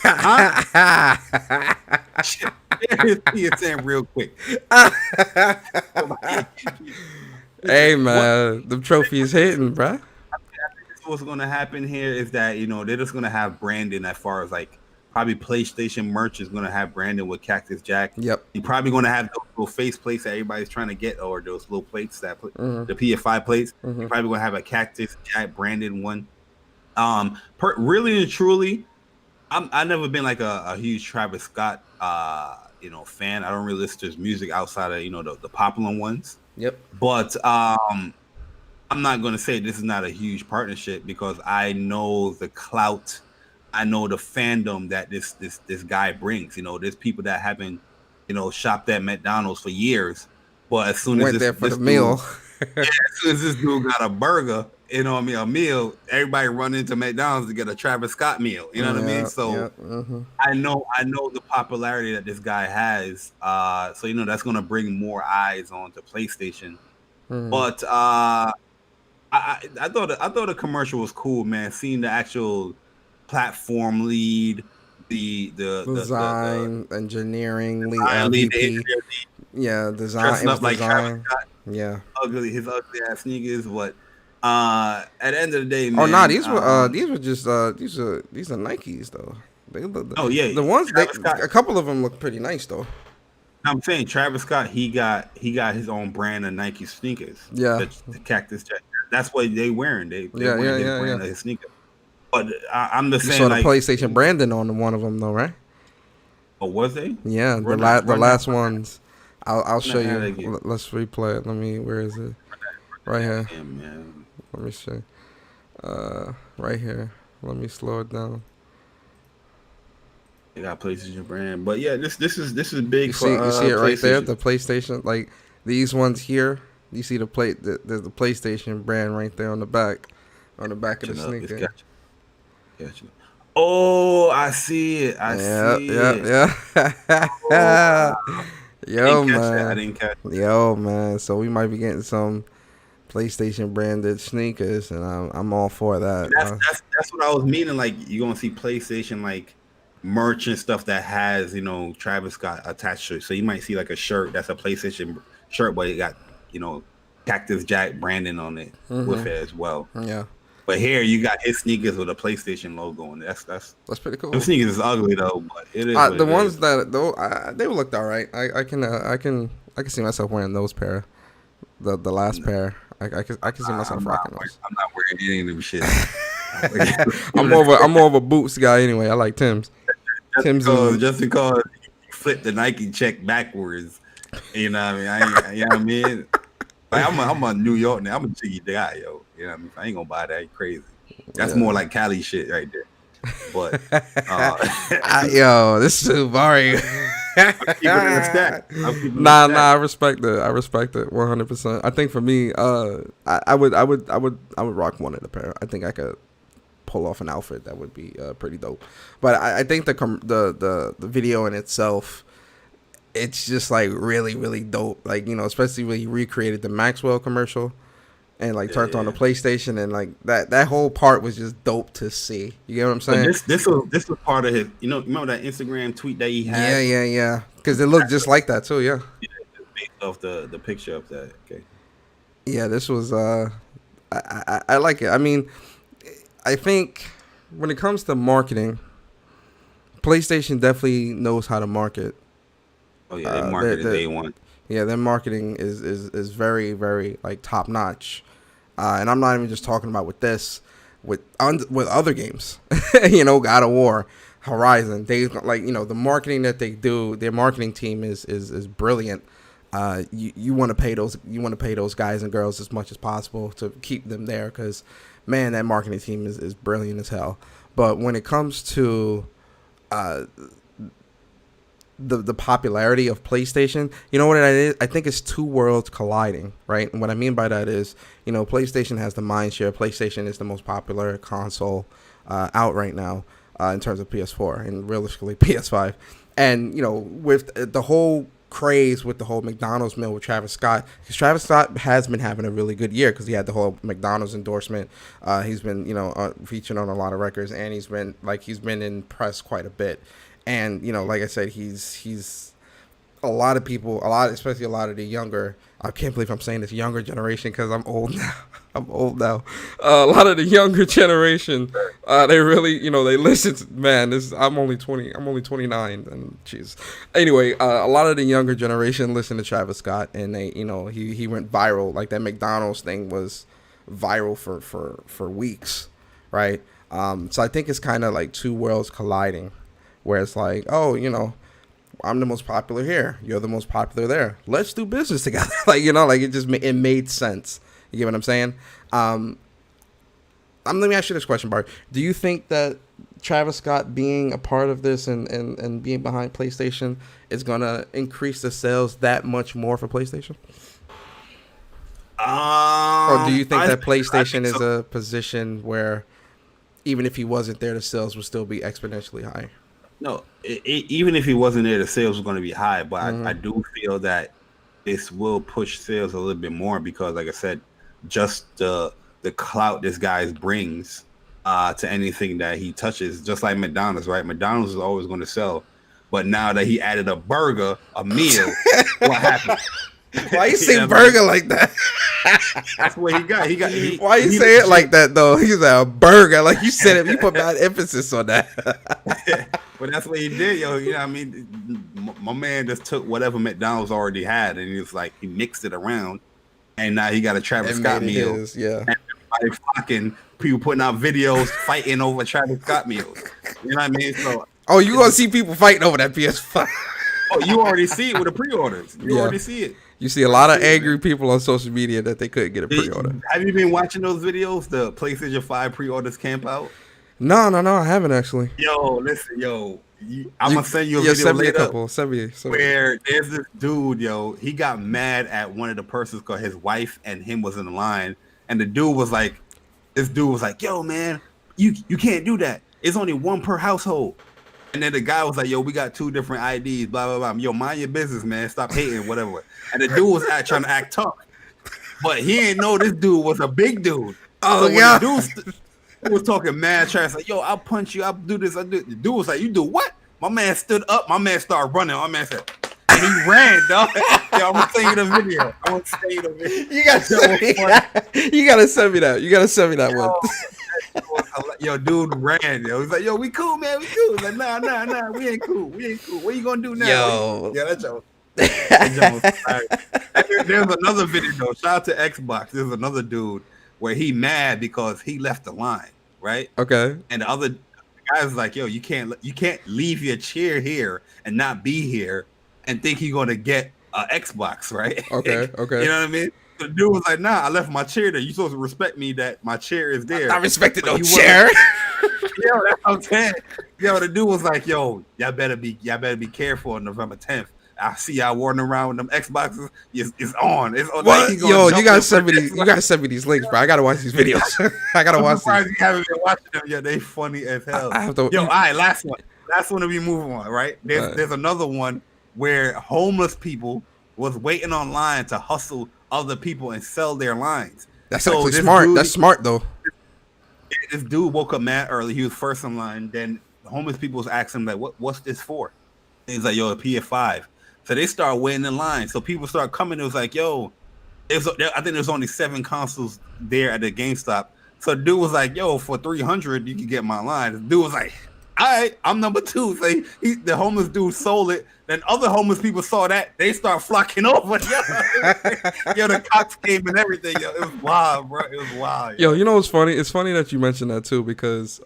Huh? Share his PSN real quick. Hey, man, the trophy is hitting, bruh. What's going to happen here is that they're just going to have branding as far as like probably PlayStation merch is going to have branding with Cactus Jack. Yep. You're probably going to have those little face plates that everybody's trying to get, or those little plates that the PS5 plates. You're probably going to have a Cactus Jack branded one. Really and truly, I never been like a huge Travis Scott fan. I don't really listen to his music outside of the popular ones. Yep. But I'm not going to say this is not a huge partnership because I know the clout, I know the fandom that this guy brings. There's people that haven't shopped at McDonald's for years, but as soon as there for the meal, as soon as this dude got a burger, a meal, everybody run into McDonald's to get a Travis Scott meal. You know what I mean? So I know the popularity that this guy has. So that's gonna bring more eyes onto PlayStation. But I thought the commercial was cool, man. Seeing the actual platform lead, the design, engineering, lead, MVP. Yeah, design. Dressing up like Travis Scott. Yeah, his ugly ass sneakers. But at the end of the day, man. Oh no, these were just these are Nikes though. The ones a couple of them look pretty nice though. I'm saying Travis Scott, he got his own brand of Nike sneakers. Yeah, the Cactus Jack. That's what they wearing. They wearing his brand of his sneakers. But I'm just saying, you saw the PlayStation branding on one of them though, right? Oh, was they? Yeah, the last ones. I'll show you. Let's replay it. Where is it? Right here. Yeah, man. Let me see. Right here. Let me slow it down. They got PlayStation brand, but yeah, this is big. You see it right there, the PlayStation. Like these ones here, you see the PlayStation brand right there on the back of the sneaker. Gotcha. Oh, I see it. I see it. Yeah. Oh, Yo, man. I didn't catch that. Yo, man. So we might be getting some PlayStation branded sneakers, and I'm all for that. That's what I was meaning. Like you're gonna see PlayStation like merch and stuff that has Travis Scott attached to it. So you might see like a shirt that's a PlayStation shirt, but it got Cactus Jack branding on it with it as well. Yeah. But here you got his sneakers with a PlayStation logo on it. That's pretty cool. The sneakers is ugly though, but it is. What The it ones is. that though they looked all right. I can see myself wearing those pair. The last pair. I can see myself rocking those. I'm not wearing any of them shit. I'm more of a boots guy anyway. I like Tim's. Just because you flip the Nike check backwards, you know what I mean? You know what I mean? Like I'm a New York now. I'm a jiggy guy, yo. You know what I mean? I ain't gonna buy that. You crazy. That's more like Cali shit right there. But yo, this is Bari. I'm keeping it in stack. Nah, I respect it. 100%. I think for me, I would rock one of the pair. I think I could pull off an outfit that would be pretty dope. But I think the video in itself, it's just like really, really dope. Like, you know, especially when he recreated the Maxwell commercial and like turned on the PlayStation, and like that whole part was just dope to see. You get what I'm saying? This was part of his. You know, remember that Instagram tweet that he had? Yeah. Because it looked just like that too. Yeah. Based off the picture of that. Okay. Yeah, this was I like it. I mean, I think when it comes to marketing, PlayStation definitely knows how to market. Oh yeah, they marketed day one. Yeah, their marketing is very, very like top notch, and I'm not even just talking about with this, with other games, you know, God of War, Horizon. They like, you know, the marketing that they do. Their marketing team is brilliant. You want to pay those guys and girls as much as possible to keep them there, because man, that marketing team is brilliant as hell. But when it comes to the popularity of PlayStation, you know what it is? I think it's two worlds colliding, right? And what I mean by that is, you know, PlayStation has the mind share. PlayStation is the most popular console out right now in terms of PS4 and realistically PS5. And, you know, with the whole craze with the whole McDonald's meal with Travis Scott, because Travis Scott has been having a really good year because he had the whole McDonald's endorsement. He's been, you know, featured on a lot of records, and he's been in press quite a bit. And, you know, like I said, he's a lot of people, especially a lot of the younger, I can't believe I'm saying this younger generation because I'm old now. A lot of the younger generation, they really, you know, they listen to, man, I'm only 29, and jeez. Anyway, a lot of the younger generation listen to Travis Scott, and they, you know, he went viral. Like that McDonald's thing was viral for weeks, right? So I think it's kind of like two worlds colliding, where it's like, oh, you know, I'm the most popular here, you're the most popular there, let's do business together. Like, you know, like it made sense. You get what I'm saying? Let me ask you this question, Bart. Do you think that Travis Scott being a part of this and being behind PlayStation is going to increase the sales that much more for PlayStation? Or do you think that PlayStation is a position where even if he wasn't there, the sales would still be exponentially high? No, even if he wasn't there, the sales were going to be high. But I do feel that this will push sales a little bit more because, like I said, just the clout this guy brings to anything that he touches, just like McDonald's, right? McDonald's is always going to sell. But now that he added a burger, a meal, what happened? Why you say burger like that? That's what he got. Why you say it like that though? He's a burger, like you said it. You put bad emphasis on that. But that's what he did, yo. You know what I mean? My man just took whatever McDonald's already had, and he was like, he mixed it around, and now he got a Travis Scott meal. Yeah. And everybody fucking people putting out videos fighting over Travis Scott meals. You know what I mean? So, you gonna see people fighting over that PS5? Oh, you already see it with the pre-orders. You already see it. You see a lot of angry people on social media that they couldn't get a pre-order. Have you been watching those videos? The PlayStation 5 pre-orders camp out? No, I haven't actually. Yo, listen, I'm gonna send you a video send me later. A couple. Send me. Where there's this dude, he got mad at one of the persons because his wife and him was in the line, and this dude was like, yo, man, you can't do that. It's only one per household. And then the guy was like, yo, we got 2 different IDs, blah, blah, blah. Yo, mind your business, man. Stop hating, whatever. And the dude was trying to act tough. But he didn't know this dude was a big dude. Oh, so yeah. The dude was talking mad trash, like, yo, I'll punch you. I'll do this. The dude was like, you do what? My man stood up. My man started running. My man said, and he ran, dog. Yo, I'm gonna send you the video. I'm gonna send you the video. You gotta send me that. You gotta send me that. You gotta send me that one. Yo, dude ran. Yo, he's like, yo, we cool, man. We cool. He's like, nah. We ain't cool. We ain't cool. What you gonna do now? Yo. Yeah, that's joke. There's another video though. Shout out to Xbox. There's another dude where he mad because he left the line, right? Okay. And the other guy's like, yo, you can't leave your chair here and not be here and think you're gonna get an Xbox, right? Okay. You know what I mean? The dude was like, nah, I left my chair there. You supposed to respect me that my chair is there. I respected no chair. Yo, that's what I'm saying. Yo, the dude was like, yo, y'all better be careful on November 10th. I see y'all wandering around with them Xboxes. It's on. It's on. What? Yo, you gotta send me these. You gotta send me these links, bro. I gotta watch these videos. I gotta watch these. You haven't been watching them. Yeah, they funny as hell. I have to, yo, all right, last one that we move on. Right? There's another one where homeless people was waiting online to hustle other people and sell their lines. That's actually smart. That's smart though. This dude woke up mad early. He was first in line. Then the homeless people was asking him like, "What's this for?" And he's like, "Yo, a PS5." So they start waiting in line. So people start coming. It was like, "Yo, I think there's only 7 consoles there at the GameStop." So the dude was like, "Yo, for $300, you can get my line." The dude was like, "All right, I'm number 2." So the homeless dude sold it. Then other homeless people saw that. They start flocking over. Yo, the cops came and everything. Yo, it was wild, bro. It was wild. Yo, you know what's funny? It's funny that you mentioned that too because,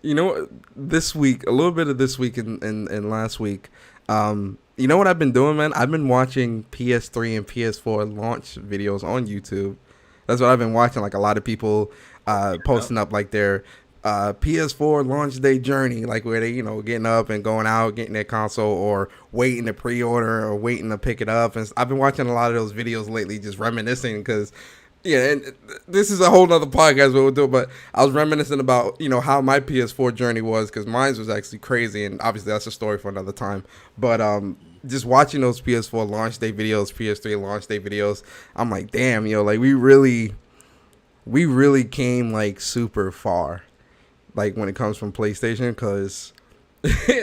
you know, this week, a little bit of this week and last week, you know what I've been doing, man? I've been watching PS3 and PS4 launch videos on YouTube. That's what I've been watching. Like a lot of people posting up like their PS4 launch day journey, like where they, you know, getting up and going out, getting their console or waiting to pre-order or waiting to pick it up. And I've been watching a lot of those videos lately, just reminiscing because, yeah, and this is a whole nother podcast what we'll do, but I was reminiscing about, you know, how my PS4 journey was because mine was actually crazy. And obviously that's a story for another time. But just watching those PS4 launch day videos, PS3 launch day videos, I'm like, damn, yo, like we really came like super far. Like when it comes from PlayStation, because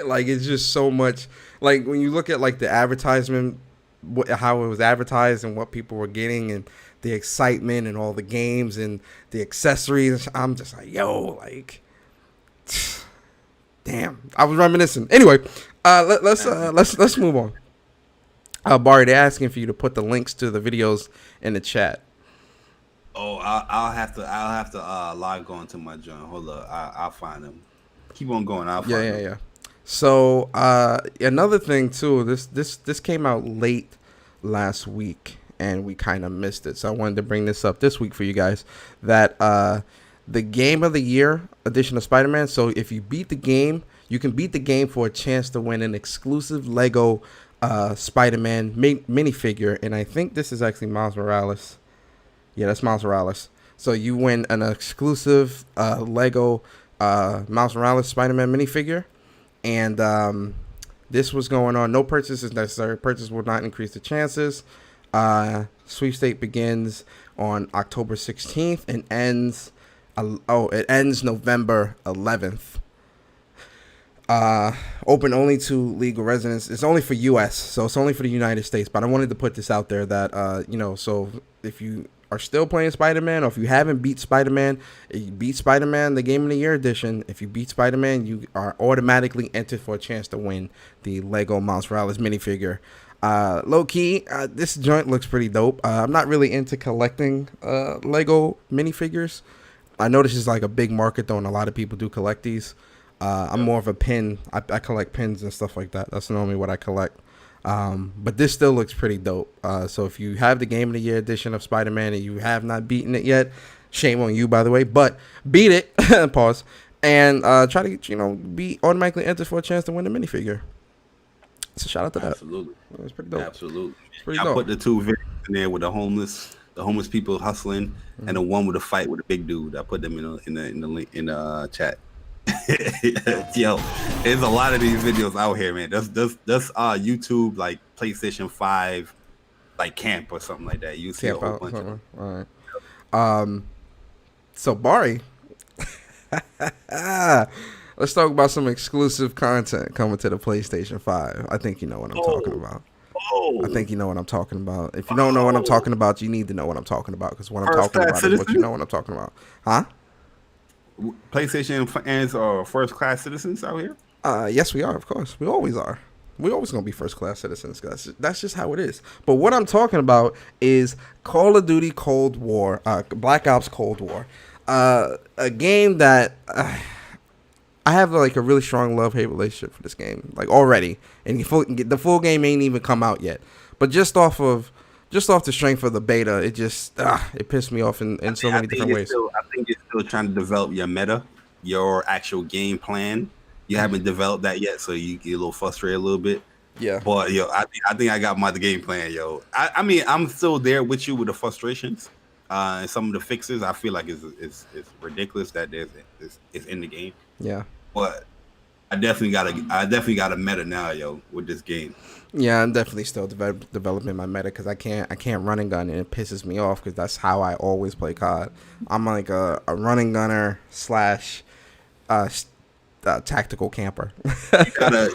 like it's just so much. Like when you look at like the advertisement, how it was advertised and what people were getting, and the excitement and all the games and the accessories, I'm just like, yo, like, damn. I was reminiscing. Anyway, let's move on. Bari, they're asking for you to put the links to the videos in the chat. Oh, I'll have to live go into my joint. Hold up, I'll find them. Keep on going. I'll find them. Yeah. So another thing too, this came out late last week and we kind of missed it. So I wanted to bring this up this week for you guys. That the Game of the Year edition of Spider-Man. So if you beat the game, you can beat the game for a chance to win an exclusive Lego Spider-Man minifigure, and I think this is actually Miles Morales. Yeah, that's Miles Morales. So you win an exclusive Lego Miles Morales Spider-Man minifigure. And this was going on. No purchase is necessary. Purchase will not increase the chances. Sweepstake begins on October 16th and ends November 11th. Open only to legal residents. It's only for U.S., so it's only for the United States. But I wanted to put this out there that, you know, so if you are still playing Spider-Man, or if you haven't beat Spider-Man, you beat Spider-Man, the Game of the Year edition. If you beat Spider-Man, you are automatically entered for a chance to win the Lego Miles Morales minifigure. Low key, this joint looks pretty dope. I'm not really into collecting Lego minifigures. I know this is like a big market though, and a lot of people do collect these. I'm more of a pin. I collect pins and stuff like that. That's normally what I collect. But this still looks pretty dope. So if you have the Game of the Year edition of Spider-Man and you have not beaten it yet, shame on you, by the way. But beat it, pause, and try to get, you know, be automatically entered for a chance to win the minifigure. So shout out to that. Absolutely, it's pretty dope. Absolutely, it's pretty I dope. put the 2 videos in there with the homeless people hustling, and the one with the fight with the big dude. I put them in the link in the chat. Yo, there's a lot of these videos out here, man. That's YouTube, like PlayStation 5 like camp or something like that. You see a whole bunch of them. All right. So Bari, Let's talk about some exclusive content coming to the PlayStation 5. I think you know what I'm talking about. I think you know what I'm talking about. If you don't know what I'm talking about, you need to know what I'm talking about, because what I'm First talking class about is citizen? what you know what I'm talking about. Huh? PlayStation fans are first class citizens out here. Yes, we are, of course. We always are. We always gonna be first class citizens. That's just how it is. But what I'm talking about is Call of Duty Cold War, Black Ops Cold War, a game that I have like a really strong love-hate relationship for this game, like already, and the full game ain't even come out yet. But just off the strength of the beta, it pissed me off in so many different ways. I think you're still trying to develop your meta, your actual game plan. You haven't developed that yet, so you get a little frustrated a little bit. Yeah. But yo, I think I got my game plan, yo. I mean, I'm still there with you with the frustrations, and some of the fixes. I feel like it's ridiculous that it's in the game. Yeah. But I definitely got a meta now, yo, with this game. Yeah, I'm definitely still developing my meta, because I can't run and gun, and it pisses me off, because that's how I always play COD. I'm like a running gunner / tactical camper.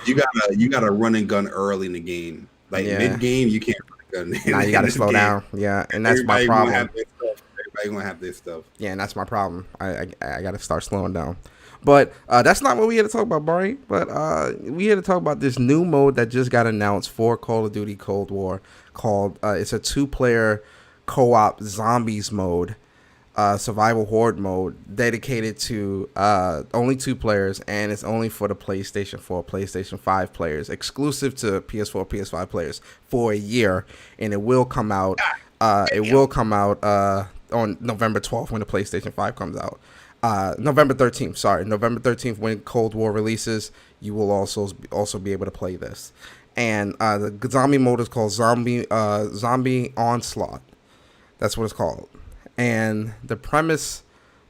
you gotta run and gun early in the game. Like mid game, you can't run and gun. Nah, you gotta slow down. Yeah, and that's my problem. Everybody gonna have this stuff. Yeah, and that's my problem. I gotta start slowing down. But that's not what we here to talk about, Bari. But we here to talk about this new mode that just got announced for Call of Duty Cold War, called it's a 2-player co-op zombies mode. Survival horde mode dedicated to only 2 players, and it's only for the PlayStation 4, PlayStation 5 players, exclusive to PS4, PS5 players for a year, and it will come out. On November 12th when the PlayStation 5 comes out. November 13th. Sorry, November 13th when Cold War releases, you will also be able to play this. And the zombie mode is called Zombie Onslaught. That's what it's called. And the premise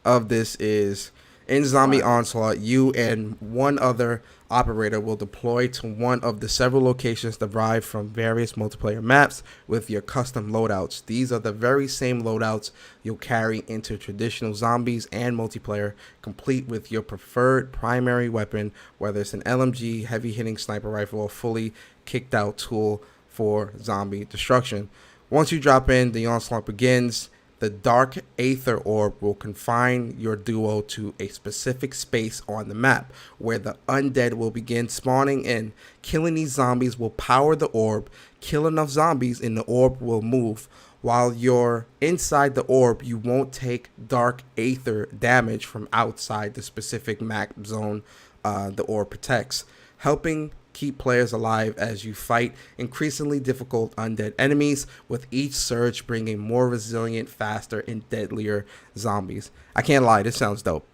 of this is, in Zombie Onslaught, you and one other operator will deploy to one of the several locations derived from various multiplayer maps with your custom loadouts. These are the very same loadouts you'll carry into traditional zombies and multiplayer, complete with your preferred primary weapon, whether it's an LMG, heavy-hitting sniper rifle, or fully kicked-out tool for zombie destruction. Once you drop in, the onslaught begins. The dark aether orb will confine your duo to a specific space on the map, where the undead will begin spawning in. Killing these zombies will power the orb. Kill enough zombies and the orb will move. While you're inside the orb, you won't take dark aether damage from outside the specific map zone the orb protects, helping keep players alive as you fight increasingly difficult undead enemies, with each surge bringing more resilient, faster, and deadlier zombies. I can't lie, this sounds dope.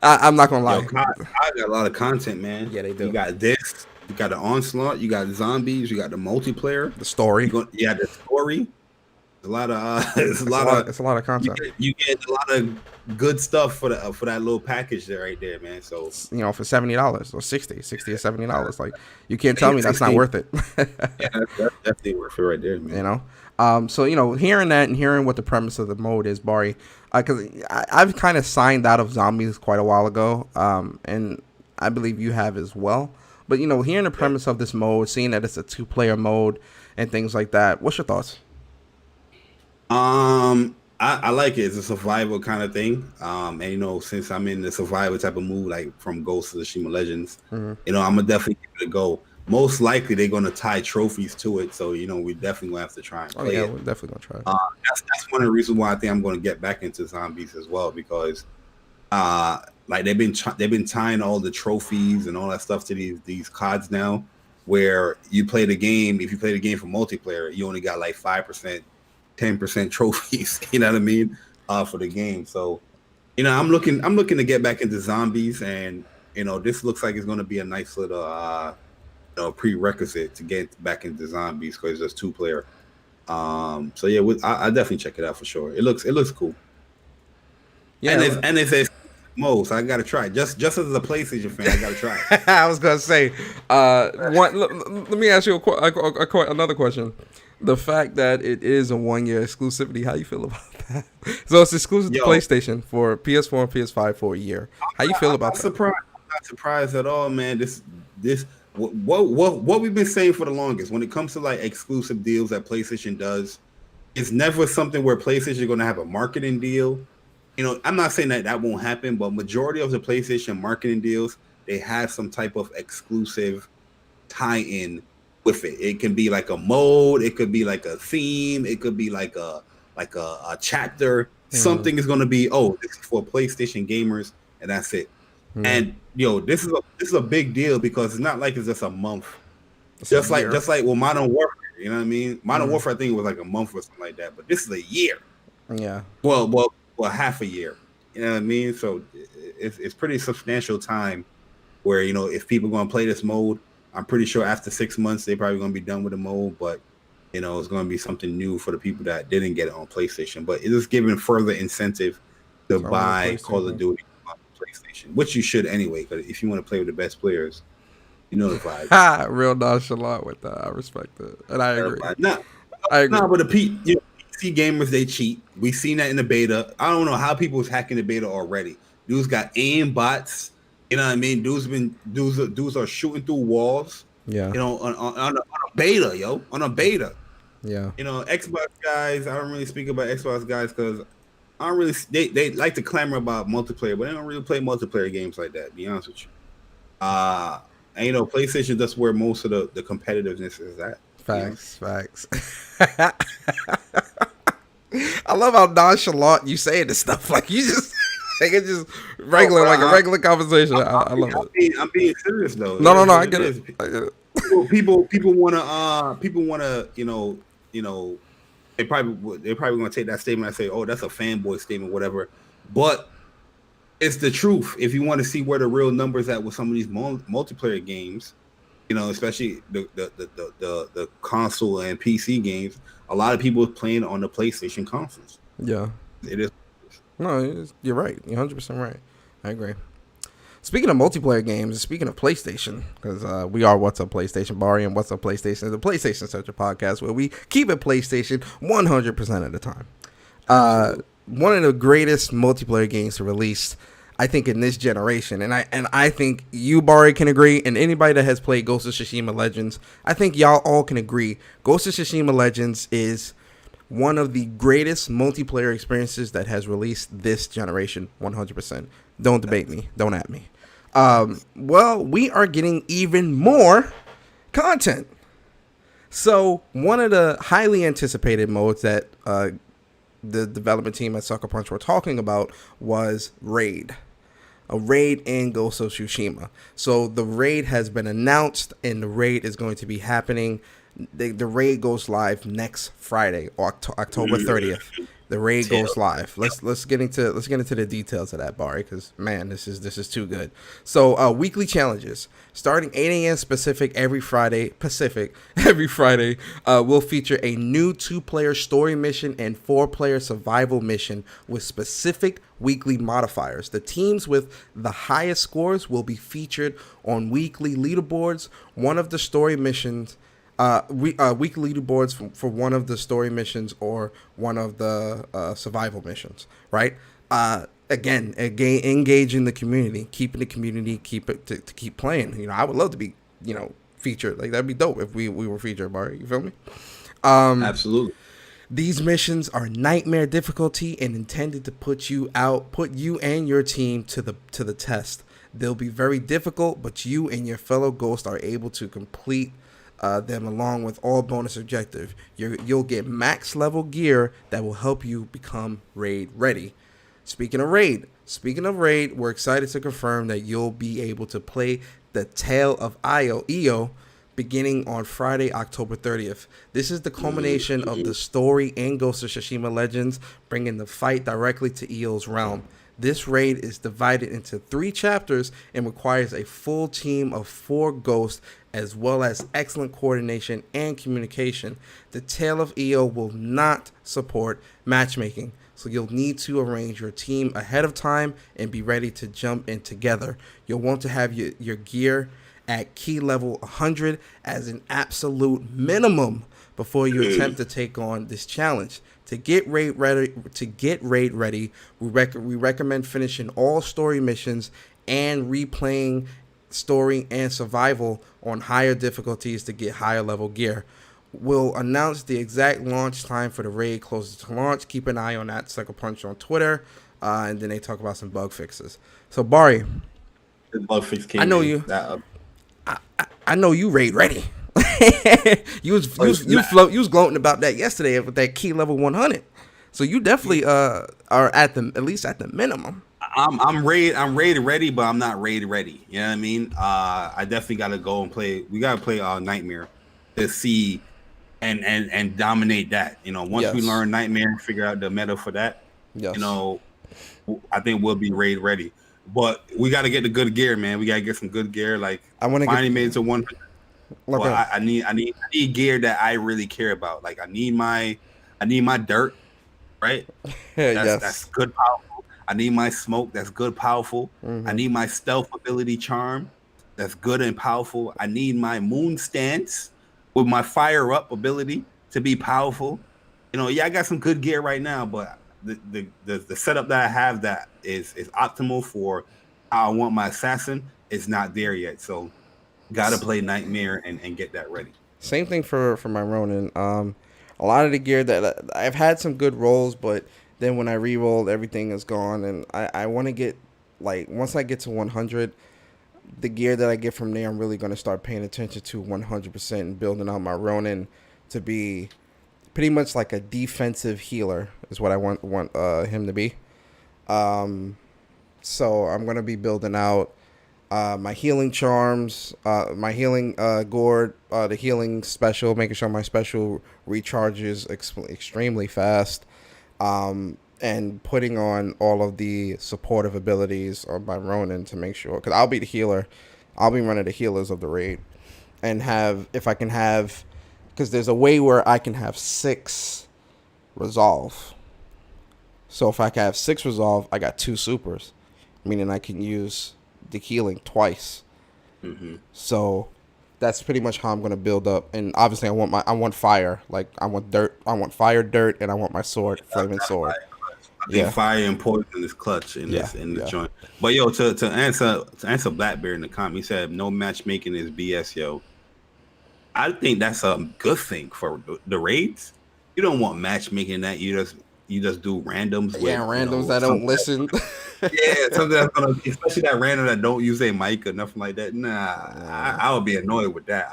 I'm not gonna lie. I got a lot of content, man. Yeah, they do. You got this, you got the onslaught, you got zombies, you got the multiplayer, the story. The story. It's a lot of it's a lot of content. You get a lot of good stuff for that little package there right there, man. So for $70 or $60 or $70, like, you can't tell me that's not worth it. Yeah, that's definitely worth it right there, man. So hearing that and hearing what the premise of the mode is, Bari, because I've kind of signed out of zombies quite a while ago, and I believe you have as well. But hearing the premise of this mode, seeing that it's a 2-player mode and things like that, what's your thoughts? I like it. It's a survival kind of thing. And since I'm in the survival type of mood, like from Ghost of Tsushima Legends, I'm gonna definitely give it a go. Most likely they're gonna tie trophies to it, so we definitely gonna have to try and play it. We're definitely gonna try. That's one of the reasons why I think I'm gonna get back into zombies as well, because like they've been tying all the trophies and all that stuff to these CODs now, where you play the game. If you play the game for multiplayer, you only got like 5%. 10% trophies, you know what I mean, for the game. So, I'm looking to get back into zombies, and this looks like it's going to be a nice little prerequisite to get back into zombies, because it's just 2-player. So yeah, I definitely check it out for sure. It looks cool. Yeah, and it's most I gotta try it. Just as a PlayStation fan, I gotta try it. I was gonna say, let me ask you another question. The fact that it is a 1-year exclusivity, how you feel about that? So it's exclusive to PlayStation for PS4 and PS5 for a year. How you feel about that? not surprised at all, man. This what we've been saying for the longest when it comes to like exclusive deals that PlayStation does. It's never something where PlayStation is going to have a marketing deal. I'm not saying that that won't happen, but majority of the PlayStation marketing deals, they have some type of exclusive tie-in with it. It can be like a mode, it could be like a theme, it could be like a chapter. Something is going to be, oh, this is for PlayStation gamers, and that's it. Yeah. And this is a big deal because it's not like it's just a month. It's a Just like year. Modern Warfare, you know what I mean? Modern Warfare, I think it was like a month or something like that, but this is a year. Yeah. Well, half a year. You know what I mean? So it's pretty substantial time where if people are going to play this mode, I'm pretty sure after 6 months they're probably going to be done with the mode, but it's going to be something new for the people that didn't get it on PlayStation. But it is giving further incentive to buy Call of Duty on PlayStation, which you should anyway, because if you want to play with the best players, you know the vibes. Real nonchalant with that. I respect it, and I agree. I agree. No, but PC gamers, they cheat. We've seen that in the beta. I don't know how people was hacking the beta already. Dudes got aim bots. You know what I mean? Dudes are shooting through walls. Yeah. On a beta, on a beta. Yeah. Xbox guys. I don't really speak about Xbox guys because I don't really. They like to clamor about multiplayer, but they don't really play multiplayer games like that. To be honest with you. And PlayStation, that's where most of the competitiveness is at. Facts. I love how nonchalant you saying this stuff. Like you just like it's just regular, like a regular conversation. I love it. I'm being serious though. No, I get it. People wanna they're probably gonna take that statement and say, oh, that's a fanboy statement, whatever. But it's the truth. If you want to see where the real numbers at with some of these multiplayer games, especially the console and PC games, a lot of people are playing on the PlayStation consoles. Yeah, it is. No, you're right. You're 100% right. I agree. Speaking of multiplayer games, speaking of PlayStation, because we are What's Up PlayStation Bari and What's Up PlayStation, the PlayStation Central podcast where we keep it PlayStation 100% of the time. One of the greatest multiplayer games to release, I think, in this generation, and I think you, Bari, can agree, and anybody that has played Ghost of Tsushima Legends, I think y'all all can agree. Ghost of Tsushima Legends is one of the greatest multiplayer experiences that has released this generation, 100%. Don't debate me. Don't at me. Well, we are getting even more content. So one of the highly anticipated modes that the development team at Sucker Punch were talking about was Raid. A raid in Ghost of Tsushima. So the raid has been announced, and the raid is going to be happening. The raid goes live next Friday, October 30th. The raid goes live. Let's get into the details of that, Bari, because man, this is too good. So weekly challenges starting 8 a.m. Pacific every Friday will feature a new 2-player story mission and 4-player survival mission with specific weekly modifiers. The teams with the highest scores will be featured on weekly leaderboards. One of the story missions. Weekly leaderboards for one of the story missions or one of the survival missions, right? Again, engaging the community, keeping the community, keep playing. I would love to be, featured. Like, that'd be dope if we were featured, Bari. You feel me? Absolutely. These missions are nightmare difficulty and intended to put you and your team to the test. They'll be very difficult, but you and your fellow ghosts are able to complete them along with all bonus objectives. You'll get max level gear that will help you become raid ready. Speaking of raid, we're excited to confirm that you'll be able to play the Tale of EO beginning on Friday, October 30th. This is the culmination of the story in Ghost of Tsushima Legends, bringing the fight directly to EO's realm. This raid is divided into 3 chapters and requires a full team of 4 ghosts, as well as excellent coordination and communication. The Tale of EO will not support matchmaking, so you'll need to arrange your team ahead of time and be ready to jump in together. You'll want to have your gear at key level 100 as an absolute minimum before you attempt to take on this challenge. To get raid ready, we recommend finishing all story missions and replaying story and survival on higher difficulties to get higher level gear. We'll announce the exact launch time for the raid closer to launch. Keep an eye on that Sucker Punch on Twitter. And then they talk about some bug fixes. So Bari, The bug fix I came know in. you. I know you raid ready. you was gloating about that yesterday with that key level 100. So you definitely are at least at the minimum. I'm raid ready, but I'm not raid ready. You know what I mean? I definitely gotta go and play. We gotta play Nightmare to see and dominate that. You know, once we Yes. learn Nightmare and figure out the meta for that, Yes. you know, I think we'll be raid ready. But we gotta get the good gear, man. We gotta get some good gear. Like I want to finally get made it to 100. Well, okay. I need gear that I really care about. Like I need my dirt, right? That's Yes. good, powerful. I need my smoke. That's good, powerful. I Mm-hmm. need my stealth ability charm. That's good and powerful. I need my moon stance with my fire up ability to be powerful. You know, yeah, I got some good gear right now, but the setup that I have that is optimal for how I want my assassin is not there yet. So gotta play Nightmare and get that ready. Same thing for my Ronin. A lot of the gear that I've had some good rolls, but then when I re-rolled, everything is gone, and I want to get like once I get to 100, the gear that I get from there, I'm really going to start paying attention to 100% and building out my Ronin to be pretty much like a defensive healer is what I want him to be. So I'm going to be building out my healing charms, my healing gourd, the healing special, making sure my special recharges extremely fast, and putting on all of the supportive abilities on my Ronin to make sure, because I'll be the healer, I'll be running the healers of the raid, and if I can have, because there's a way where I can have 6 resolve. So if I can have 6 resolve, I got 2 supers, meaning I can use the healing twice. Mm-hmm. So that's pretty much how I'm gonna build up. And obviously, I want fire. Like I want dirt. I want fire, dirt, and I want my sword, flaming sword. I think fire and poison is clutch in this joint. But yo, to answer Blackbeard in the comment, he said no matchmaking is BS. Yo, I think that's a good thing for the raids. You don't want matchmaking that you just do randoms with Randoms that don't listen. Something that's gonna, especially that random that don't use a mic or nothing like that. I would be annoyed with that.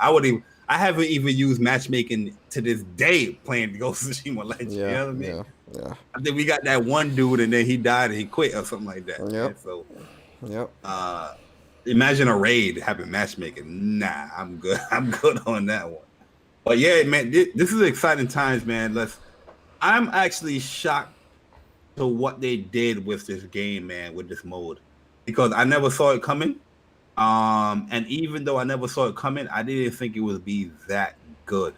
I haven't even used matchmaking to this day playing Ghost of Tsushima Legends. You know what I mean? Yeah. I think we got that one dude and then he died and he quit or something like that. Yep. So, yep. Imagine a raid having matchmaking. Nah, I'm good. I'm good on that one. But yeah, man, this is exciting times, man. I'm actually shocked to what they did with this game, man, with this mode, because I never saw it coming. And even though I never saw it coming, I didn't think it would be that good.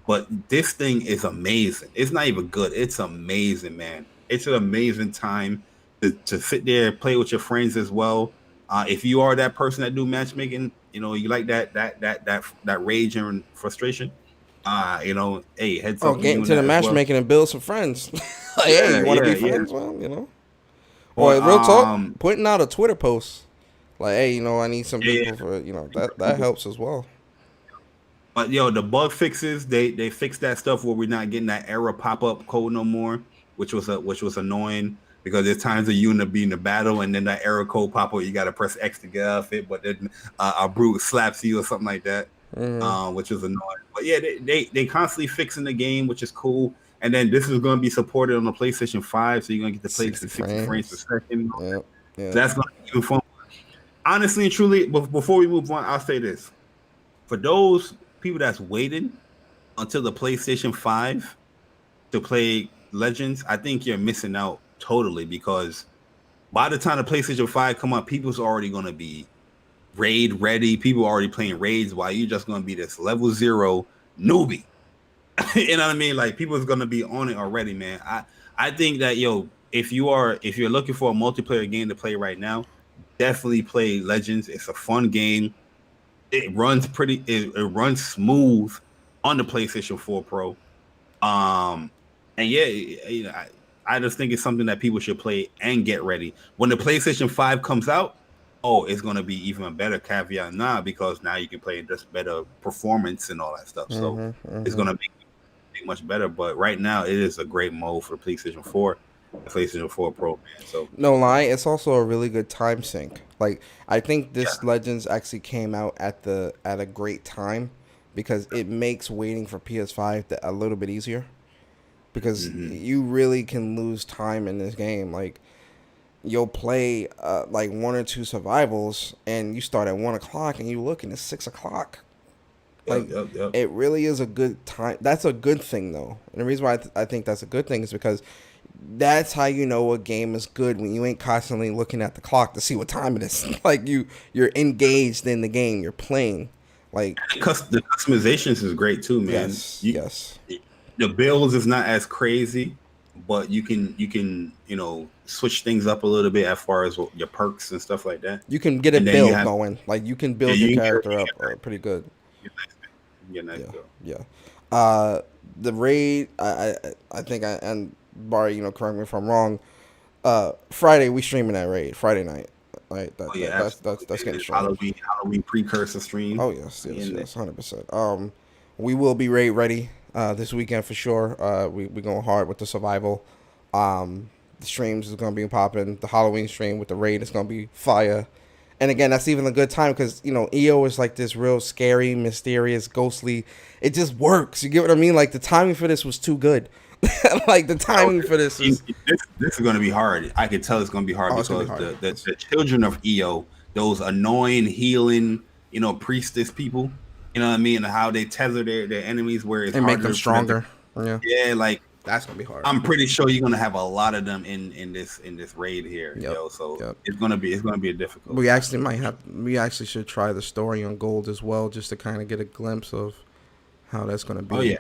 But this thing is amazing. It's not even good. It's amazing, man. It's an amazing time to sit there and play with your friends as well. If you are that person that do matchmaking, you know, you like that rage and frustration. You know, hey, heads up. Get into the matchmaking and build some friends. Hey, you want to be friends? Well, you know. Or real talk, putting out a Twitter post like, hey, you know, I need some people for, you know, that helps as well. But yo, the bug fixes, they fixed that stuff where we're not getting that error pop-up code no more, which was annoying, because there's times that you end up being in the battle and then that error code pop up, you gotta press X to get off it, but then a brute slaps you or something like that, which is annoying. But yeah, they constantly fixing the game, which is cool. And then this is going to be supported on the PlayStation 5, so you're going to get the play 60 frames per second. Yep. So that's going to be even fun. Honestly and truly, before we move on, I'll say this. For those people that's waiting until the PlayStation 5 to play Legends, I think you're missing out totally, because by the time the PlayStation 5 come up, people's already going to be raid ready. People are already playing raids, while you're just going to be this level 0 newbie. You know what I mean? Like, people is going to be on it already, man. I think that, if you're looking for a multiplayer game to play right now, definitely play Legends. It's a fun game. It runs it runs smooth on the PlayStation 4 Pro. And I just think it's something that people should play and get ready. When the PlayStation 5 comes out, oh, it's gonna be even a better caveat now because now you can play just better performance and all that stuff. So it's gonna be much better. But right now, it is a great mode for PlayStation 4, and PlayStation 4 Pro, man. So No lie, it's also a really good time sync. Like I think this yeah, Legends actually came out at a great time because it makes waiting for PS5 a little bit easier because hmm you really can lose time in this game. Like you'll play like one or two survivals and you start at 1 o'clock and you look and it's 6 o'clock. yep, Like yep, yep. it really is a good time. That's a good thing though. And the reason why I think that's a good thing is because that's how you know a game is good when you ain't constantly looking at the clock to see what time it is. Like you're engaged in the game, you're playing. Like The customizations is great too, man. yes, You yes. the builds is not as crazy, but you can switch things up a little bit as far as your perks and stuff like that. You can get a And then you build have going. Like you can yeah, build your you can get, character up pretty good. you get a nice Yeah, build. yeah. Uh, the raid. I think and Barry, correct me if I'm wrong. Friday we streaming that raid. Friday night. Right. Oh That, yeah, that that's absolutely. getting It's streamed. Halloween precursor stream. Oh yes, We yes, in there. yes, 100%. We will be raid ready this weekend for sure. We going hard with the survival. The streams is gonna be popping. The Halloween stream with the raid is gonna be fire. And again, that's even a good time because EO is like this real scary, mysterious, ghostly. It just works. You get what I mean? Like the timing for this was too good. Like the Oh, timing for this is this is going to be hard. I can tell it's going to be hard it's gonna be because hard. the children of EO, those annoying healing, priestess people, you know what I mean, and how they tether their enemies where it's And make them harder for them to. stronger. Yeah, Yeah, like that's gonna be hard. I'm pretty sure you're going to have a lot of them in this raid here, Yep, So yep. it's going to be a difficult. We actually should try the story on Gold as well, just to kind of get a glimpse of how that's gonna Oh be. yeah,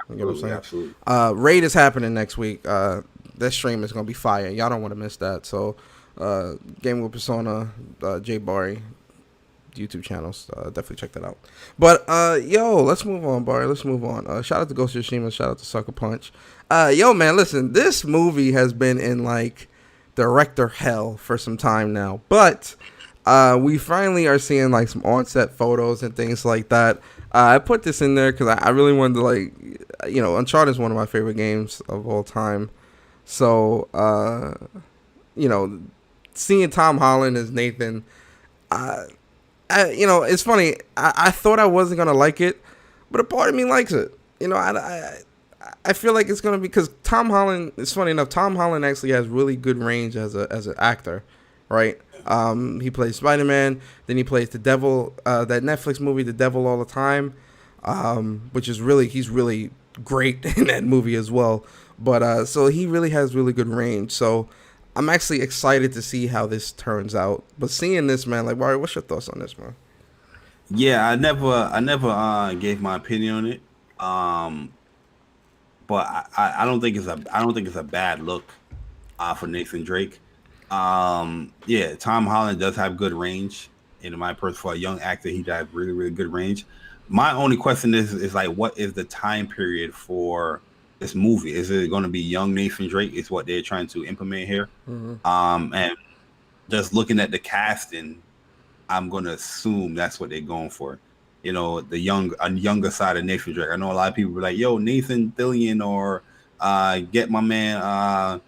You know what I'm absolutely, saying? absolutely. Raid is happening next week. That stream is gonna be fire. Y'all don't want to miss that. So, Game with Persona, Jay Bari, YouTube channels. Definitely check that out. But yo, let's move on, Bari. Let's move on. Shout out to Ghost of Tsushima. Shout out to Sucker Punch. Yo, man, listen. This movie has been in like director hell for some time now, but we finally are seeing like some on-set photos and things like that. I put this in there because I really wanted to Uncharted is one of my favorite games of all time. So you know, seeing Tom Holland as Nathan, it's funny. I thought I wasn't gonna like it, but a part of me likes it. I feel like it's gonna be because Tom Holland. It's funny enough. Tom Holland actually has really good range as an actor, right? He plays Spider-Man. Then he plays the Devil. That Netflix movie, The Devil All the Time, which is he's really great in that movie as well. But so he really has really good range. So I'm actually excited to see how this turns out. But seeing this, man, like, Barry, what's your thoughts on this, man? Yeah, I never gave my opinion on it. Um, but I don't think it's a bad look for Nathan Drake. Yeah, Tom Holland does have good range. In my person, for a young actor, he does really, really good range. My only question is like, what is the time period for this movie? Is it going to be young Nathan Drake? Is what they're trying to implement here? Mm-hmm. And just looking at the casting, I'm going to assume that's what they're going for. The younger side of Nathan Drake. I know a lot of people were like, "Yo, Nathan Fillion," or get my man.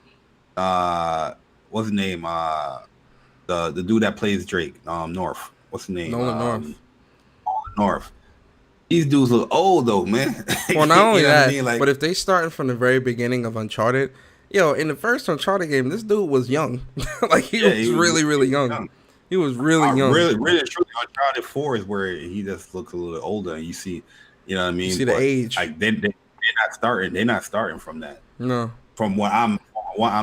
What's his name? The dude that plays Drake, North. What's his name? Nolan North. North. These dudes look old though, man. Well, not only You know what I that, mean? Like, but if they started from the very beginning of Uncharted, in the first Uncharted game, this dude was young. Like he yeah, was really, really young. young. He was really I young. really, really, truly, Uncharted 4 is where he just looks a little older, and you see, what I You mean. see the But age. like they're not starting. They're not starting from that. No. From what I'm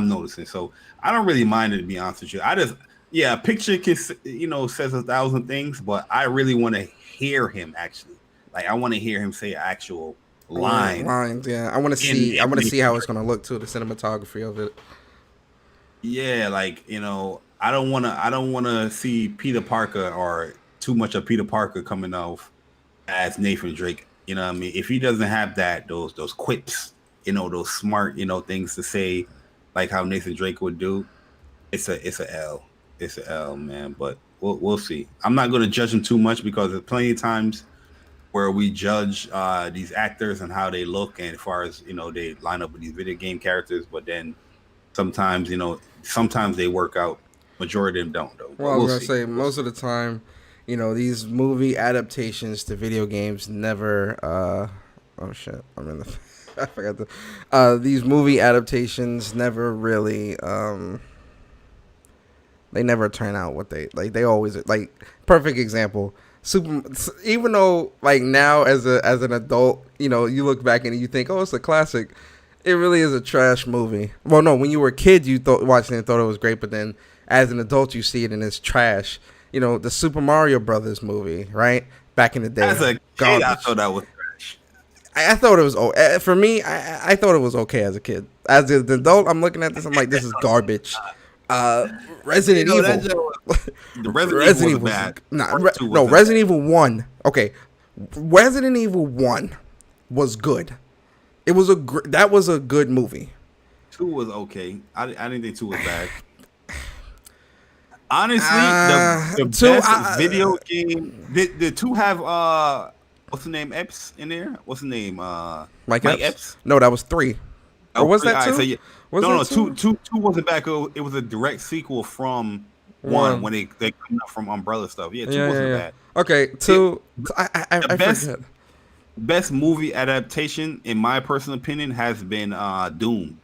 noticing. So I don't really mind it, to be honest with you. I just, yeah, a picture can says 1,000 things, but I really want to hear him actually. Like I want to hear him say an actual line. Lines, yeah. I want to see. I want to see how it's gonna look too. The cinematography of it. Yeah, like I don't wanna see Peter Parker or too much of Peter Parker coming off as Nathan Drake. You know what I mean? If he doesn't have those quips, those smart, things to say, like how Nathan Drake would do, it's a L. It's a L, man. But we'll see. I'm not going to judge them too much because there's plenty of times where we judge these actors and how they look, and as far as they line up with these video game characters. But then sometimes sometimes they work out. Majority of them don't though. Well, I was gonna say most of the time, these movie adaptations to video games never. Oh shit! I'm in the. I forgot the. These movie adaptations never really. They never turn out what they like. They always like. Perfect example. Even though like now as an adult, you look back and you think, oh, it's a classic. It really is a trash movie. Well, no, when you were a kid, you watched it and thought it was great, but then as an adult, you see it and it's trash. The Super Mario Brothers movie, right? Back in the day. As a kid, garbage. I thought that was trash. I thought it was for me. I thought it was okay as a kid. As an adult, I'm looking at this. I'm like, this is garbage. Resident Evil. Resident Evil was bad. Resident Evil 1. Okay, Resident Evil 1 was good. It was that was a good movie. 2 was okay. I didn't think 2 was bad. Honestly, the best video game. Did 2 have what's the name? Epps in there? What's the name? Mike Epps? No, that was 3. Or was that 2? So yeah. No, 2 wasn't back. It was a direct sequel from 1 when they come up from Umbrella stuff. Yeah, 2 wasn't bad. Okay, 2. I forget. Best movie adaptation, in my personal opinion, has been Doom.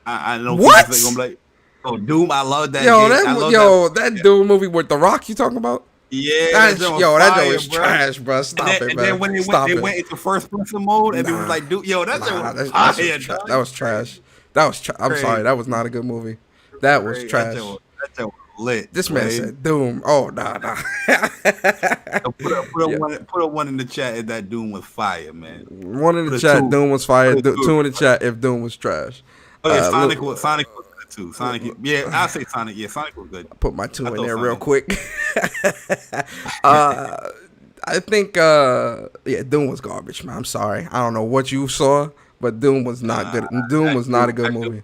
I don't what? Think gonna be like, oh, Doom! I love that. That Doom movie with The Rock. You talking about? Yeah, that joke was trash, bro. Stop it, man. And then when they went into first person mode, and it was like, dude, that was trash. That was trash. I'm sorry, that was not a good movie. That was trash. That was lit. This man said Doom. Oh nah. Put a 1 in the chat if that Doom was fire, man. 1 in the chat, Doom was fire. 2 in the chat if Doom was trash. Oh yeah, Sonic was good too. Sonic, yeah, I'll say Sonic. Yeah, Sonic was good. I put my 2 in there real quick. I think Doom was garbage, man. I'm sorry. I don't know what you saw, but Doom was not good. Doom was not a good movie.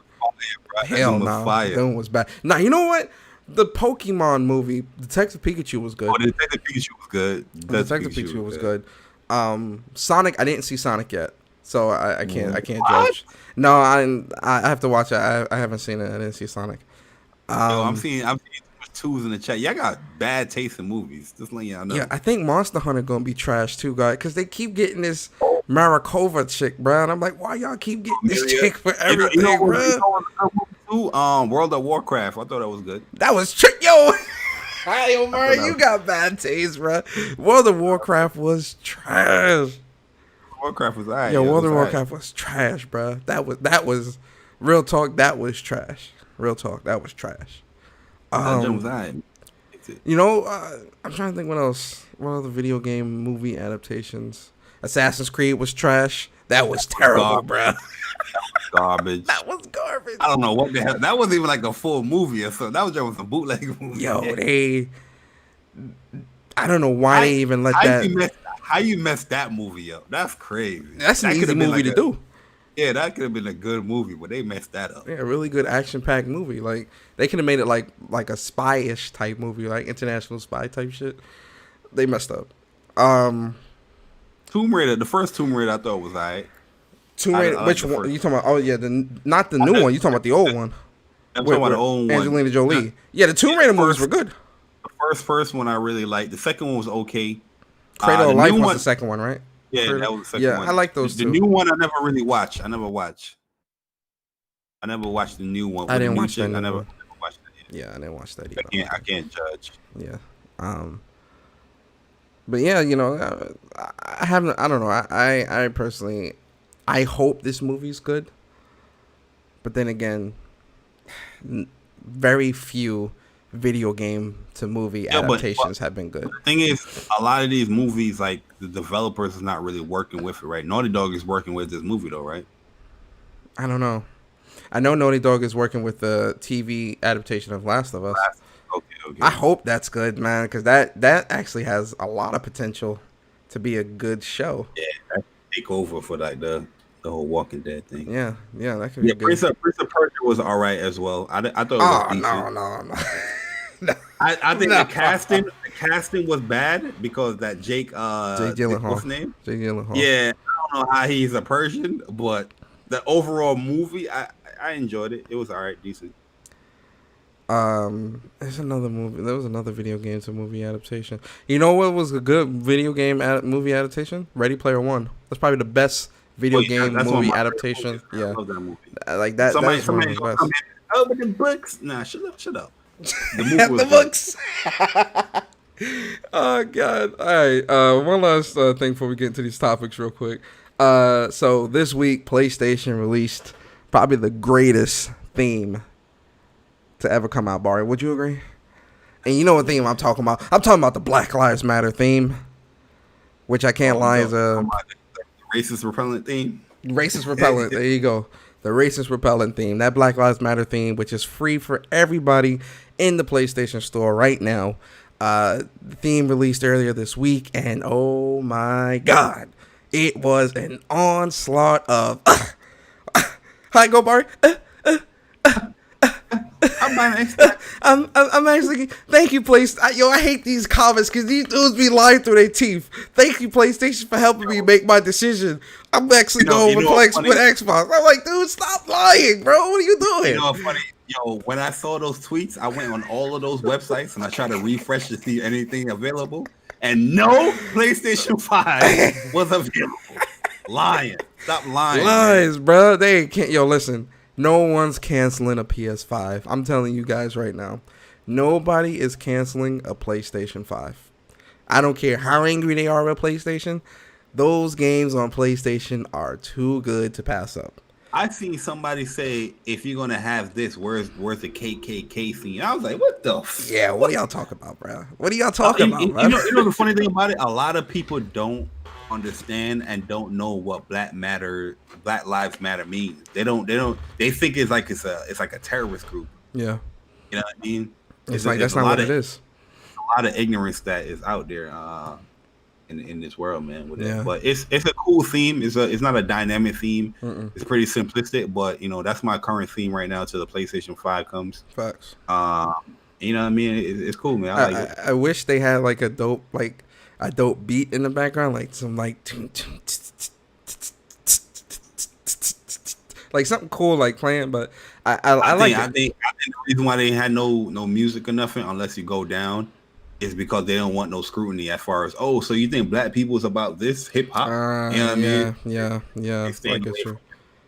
Hell no. Doom was bad. Now, you know what? The Pokemon movie, Detective Pikachu was good. Oh, Detective Pikachu was good. Detective Pikachu was good. Sonic, I didn't see Sonic yet, so I can't judge. No, I have to watch it. I haven't seen it. I didn't see Sonic. I'm seeing 2s in the chat. Y'all got bad taste in movies. Just letting y'all know. Yeah, I think Monster Hunter gonna be trash too, guys, because they keep getting this Marikova chick, bro. And I'm like, why y'all keep getting this chick for everything, bro? World of Warcraft. I thought that was good. That was trick, yo. Hi, Omar, you got bad taste, bro. World of Warcraft was trash. Warcraft was alright. Yeah, World of Warcraft was trash, bro. That was real talk. That was trash. Real talk. That was trash. That was alright. I'm trying to think what else. What other video game movie adaptations? Assassin's Creed was trash. That was terrible, bro. Garbage. That was garbage. I don't know what the hell. That wasn't even like a full movie or something. That was just a bootleg movie. Yo, I don't know why they even let that. How you messed that movie up? That's crazy. That's an easy movie to do. Yeah, that could have been a good movie, but they messed that up. Yeah, a really good action-packed movie. Like they could have made it like a spy-ish type movie, like international spy type shit. They messed up. Tomb Raider, the first Tomb Raider I thought was alright. Tomb Raider, which one? You talking about? Oh yeah, not the new one. You talking about the old one? I'm talking about the old one. Angelina Jolie. Yeah, the Tomb Raider movies were good. The first one I really liked. The second one was okay. Cradle of Life was the second one, right? Yeah, that was the second one. I like those two. The new one I never really watched. I never watched the new one. I didn't watch that. I never watched that. Yeah, I didn't watch that either. I can't judge. Yeah. But yeah, I haven't. I don't know. I personally, I hope this movie's good. But then again, very few video game to movie adaptations have been good. The thing is, a lot of these movies, like the developers is not really working with it, right? Naughty Dog is working with this movie though, right? I don't know. I know Naughty Dog is working with the TV adaptation of Last of Us. Okay. I hope that's good, man, because that actually has a lot of potential to be a good show. Yeah, that take over for like the whole Walking Dead thing. Yeah, that could be good. Prince of Persia was all right as well. I thought it was decent. No. I think the casting was bad because that Jake Jake what's Gyllenhaal. his name? Jake Gyllenhaal. Yeah, I don't know how he's a Persian, but the overall movie, I enjoyed it. It was all right, decent. There's another movie. There was another video game to movie adaptation. You know what was a good video game movie adaptation? Ready Player One. That's probably the best video game that's one of movie my adaptation. favorite movies. Yeah, I love that movie. like that. Somebody That's one of the gonna best. come in. Oh, but the books. Nah, shut up. The movie was The good. books. Oh God! All right. One last thing before we get into these topics, real quick. So this week, PlayStation released probably the greatest theme to ever come out. Bari, would you agree? And you know what theme I'm talking about? I'm talking about the Black Lives Matter theme, which I can't lie is a racist repellent theme. Racist repellent. There you go. The racist repellent theme. That Black Lives Matter theme, which is free for everybody in the PlayStation Store right now. The theme released earlier this week, and oh my God, it was an onslaught of. Hi, go Bari. I'm actually thank you, PlayStation. I hate these comments because these dudes be lying through their teeth. Thank you, PlayStation, for helping me make my decision. I'm actually going with Xbox. I'm like, dude, stop lying, bro. What are you doing? You know what's funny? Yo, when I saw those tweets, I went on all of those websites and I tried to refresh to see anything available, and no PlayStation 5 was available. Lying. Stop lying. Lies, bro. They can't. Yo, listen. No one's canceling a PS5. I'm telling you guys right now. Nobody is canceling a PlayStation 5. I don't care how angry they are at PlayStation. Those games on PlayStation are too good to pass up. I've seen somebody say, if you're going to have this, where's the KKK scene? I was like, what the Yeah, what are y'all talking about, bro? What are y'all talking about, bro? You know the funny thing about it? A lot of people don't understand and don't know what Black Lives Matter means. They think it's like a terrorist group. Yeah. You know what I mean? It's like that's not what it is. A lot of ignorance that is out there in this world, man. Yeah. But it's a cool theme. It's not a dynamic theme. Mm-mm. It's pretty simplistic, but you know, that's my current theme right now till the PlayStation 5 comes. Facts. You know what I mean? It's cool, man. I like it. I wish they had like a dope beat in the background, like some like something cool like playing, but I think the reason why they had no music or nothing, unless you go down, is because they don't want no scrutiny as far as, oh, so you think Black people is about this hip hop? You know what I mean? Yeah. I get you.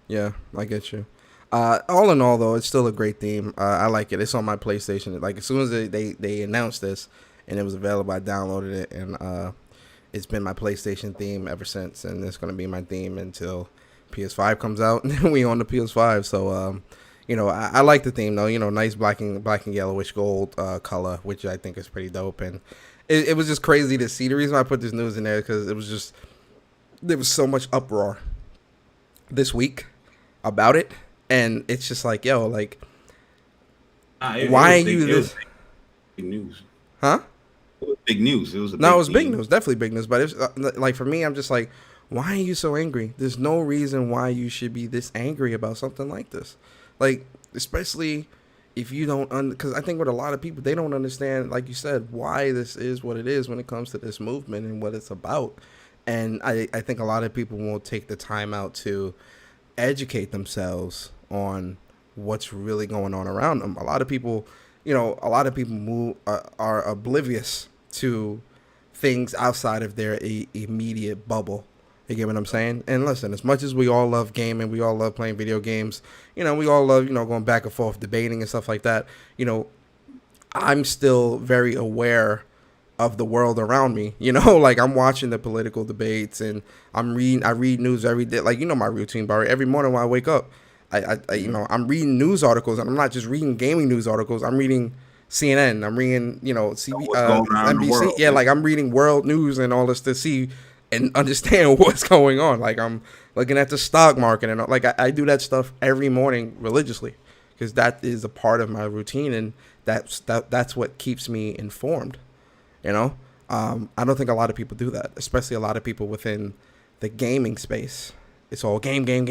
Yeah, I get you. All in all, though, it's still a great theme. I like it. It's on my PlayStation. Like as soon as they announced this and it was available, I downloaded it, and it's been my PlayStation theme ever since. And it's gonna be my theme until PS5 comes out, and we on the PS5. So, you know, I like the theme though. You know, nice black and yellowish gold color, which I think is pretty dope. And it was just crazy to see. The reason why I put this news in there because there was so much uproar this week about it. And it's just like, yo, like, why are you this? Big news. Huh? It was big news. It was big news. Definitely big news. But it's like, for me, I'm just like, why are you so angry? There's no reason why you should be this angry about something like this. Like, especially if you don't, because I think with a lot of people, they don't understand, like you said, why this is what it is when it comes to this movement and what it's about. And I think a lot of people won't take the time out to educate themselves on what's really going on around them. A lot of people are oblivious to things outside of their immediate bubble. You get what I'm saying? And listen, as much as we all love gaming, we all love playing video games, you know, we all love, you know, going back and forth, debating and stuff like that. You know, I'm still very aware of the world around me, you know, like I'm watching the political debates and I read news every day. Like, you know, my routine, Barry, every morning when I wake up, I you know, I'm reading news articles, and I'm not just reading gaming news articles. I'm reading CNN. I'm reading, you know, NBC. Yeah, like I'm reading world news and all this to see and understand what's going on. Like I'm looking at the stock market, and like I do that stuff every morning religiously because that is a part of my routine, and that's what keeps me informed. You know, I don't think a lot of people do that, especially a lot of people within the gaming space. It's all game, troll,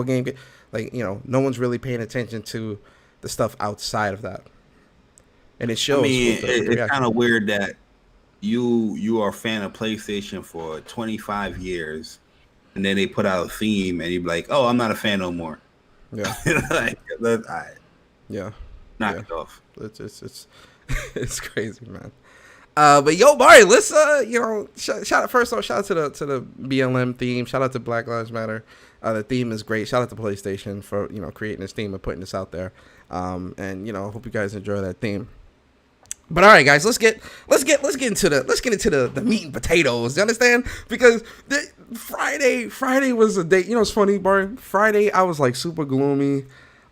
game. Like, you know, no one's really paying attention to the stuff outside of that. and it I shows mean, with the it's reaction. kind of weird that you are a fan of PlayStation for 25 years, and then they put out a theme, and you be like, "Oh, I'm not a fan no more." Yeah, Like, all right, yeah, knock yeah. it off. It's it's crazy, man. But yo, Bari, let's shout out first off, shout out to the BLM theme. Shout out to Black Lives Matter. The theme is great. Shout out to PlayStation for creating this theme and putting this out there. And hope you guys enjoy that theme. But all right, guys, let's get into the meat and potatoes. You understand? Because Friday was a day. It's funny, Bari. Friday I was like super gloomy.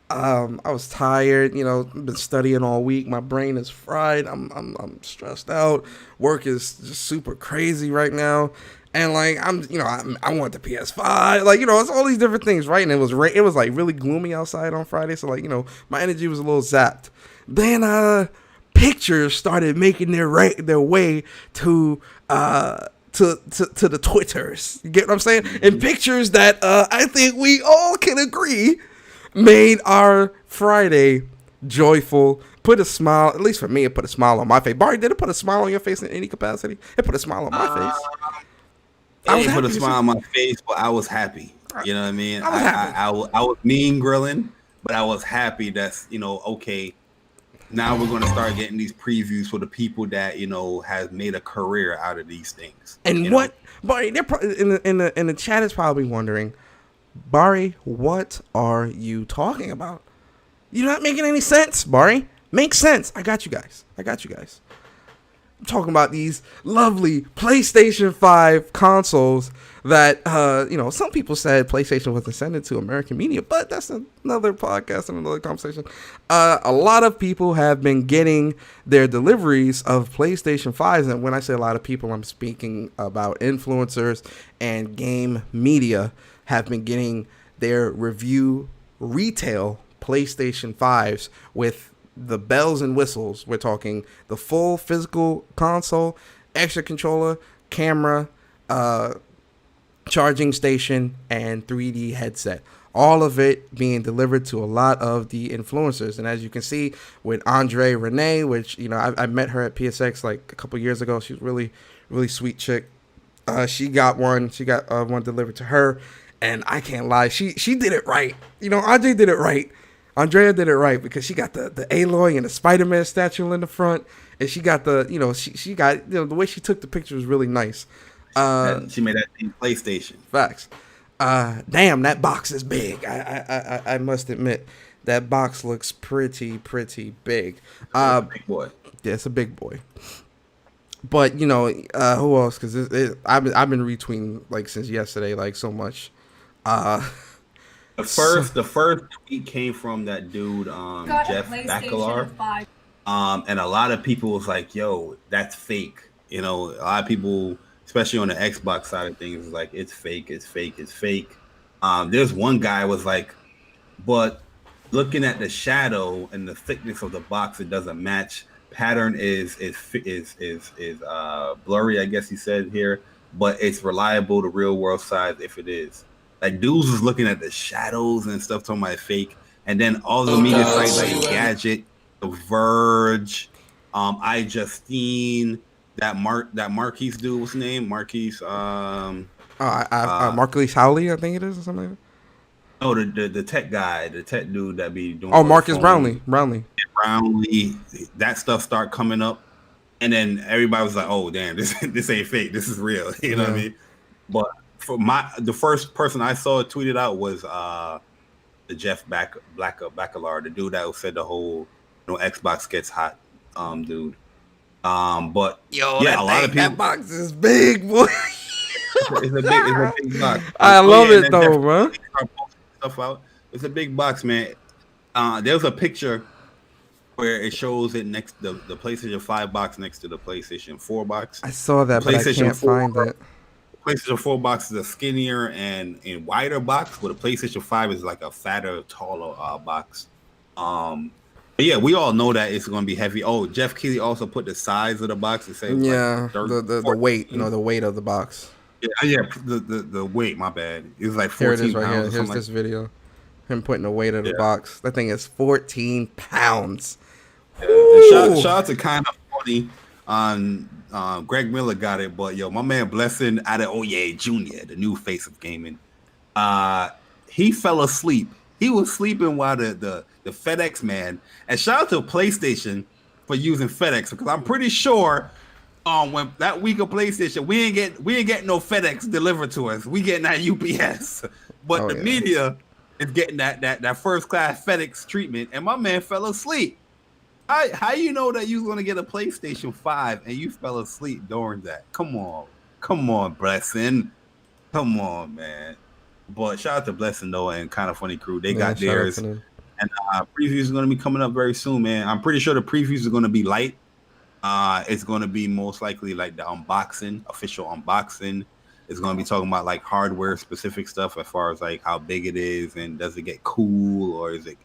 I was tired, been studying all week. My brain is fried. I'm stressed out. Work is just super crazy right now. And like I want the PS5. Like, it's all these different things, right? And it was like really gloomy outside on Friday, so like, my energy was a little zapped. Then pictures started making their way to the Twitters. You get what I'm saying? And pictures that I think we all can agree made our Friday joyful. Put a smile, at least for me, it put a smile on my face. Bari, did it put a smile on your face in any capacity? It put a smile on my face. I didn't put a smile on my face, but I was happy. You know what I mean? I was happy. I was mean grilling, but I was happy that's, okay, now we're going to start getting these previews for the people that, has made a career out of these things. And what, Bari, they're in the chat is probably wondering, Bari, what are you talking about? You're not making any sense, Bari. Make sense. I got you guys. I'm talking about these lovely PlayStation 5 consoles that, some people said PlayStation was intended to American media, but that's another podcast and another conversation. A lot of people have been getting their deliveries of PlayStation 5s, and when I say a lot of people, I'm speaking about influencers and game media have been getting their retail PlayStation 5s with the bells and whistles. We're talking the full physical console, extra controller, camera, charging station, and 3D headset. All of it being delivered to a lot of the influencers. And as you can see with Andre Renee, which, I met her at PSX like a couple years ago. She's really, really sweet chick. She got one. She got one delivered to her. And I can't lie, she did it right. Andre did it right. Andrea did it right because she got the Aloy and the Spider-Man statue in the front, and she got she got the way she took the picture was really nice. She made that thing PlayStation. Facts. Damn, that box is big. I must admit that box looks pretty big. Big boy. Yeah, it's a big boy. But who else? Because I've been retweeting like since yesterday, like so much. The first tweet came from that dude, Jeff Bacalar. And a lot of people was like, "Yo, that's fake." A lot of people, especially on the Xbox side of things, is like, "It's fake. It's fake. It's fake." There's one guy was like, "But looking at the shadow and the thickness of the box, it doesn't match. Pattern is blurry, I guess he said here, but it's reliable to real world size if it is." Like, dudes was looking at the shadows and stuff, talking about fake, and then all the media sites like Gadget, The Verge, iJustine, that Marquise dude, what's his name? Marquise. Marquise Howley, I think it is, or something like that. Oh, the tech guy, the tech dude that be doing. Oh, Marcus Brownlee. Brownlee. That stuff start coming up, and then everybody was like, "Oh, damn, this ain't fake. This is real." You know what I mean? But for the first person I saw tweeted out was the Jeff Bacalar, the dude that said the whole Xbox gets hot dude. But yo, yeah, a lot of people. That box is big, boy. It's a big box. I love it though, bro. Stuff out. It's a big box, man. There's a picture where it shows it next the PlayStation 5 box next to the PlayStation 4 box. I saw that, but I can't find it. PlayStation 4 box is a skinnier and wider box, but the PlayStation 5 is like a fatter, taller box. But yeah, we all know that it's going to be heavy. Oh, Jeff Keighley also put the size of the box. It says the weight, the weight of the box. Yeah, the weight. My bad. It was like 14 Here it is right pounds. here. Here's this video. Him putting the weight of the box. That thing is 14 pounds. And Ooh. shout out to Kind of Funny on Greg Miller got it, but yo, my man Blessing Adeoye Jr., the new face of gaming, he fell asleep. He was sleeping while the FedEx man, and shout out to PlayStation for using FedEx, because I'm pretty sure when that week of PlayStation, we ain't get no FedEx delivered to us. We getting that UPS. But the media is getting that first class FedEx treatment, and my man fell asleep. How you know that you was gonna get a PlayStation 5 and you fell asleep during that? Come on, Blessing. Come on, man. But shout out to Blessing though, and Kind of Funny crew. They got theirs, and previews are gonna be coming up very soon, man. I'm pretty sure the previews are gonna be light. It's gonna be most likely like the official unboxing. It's gonna be talking about like hardware specific stuff as far as like how big it is and does it get cool, or is it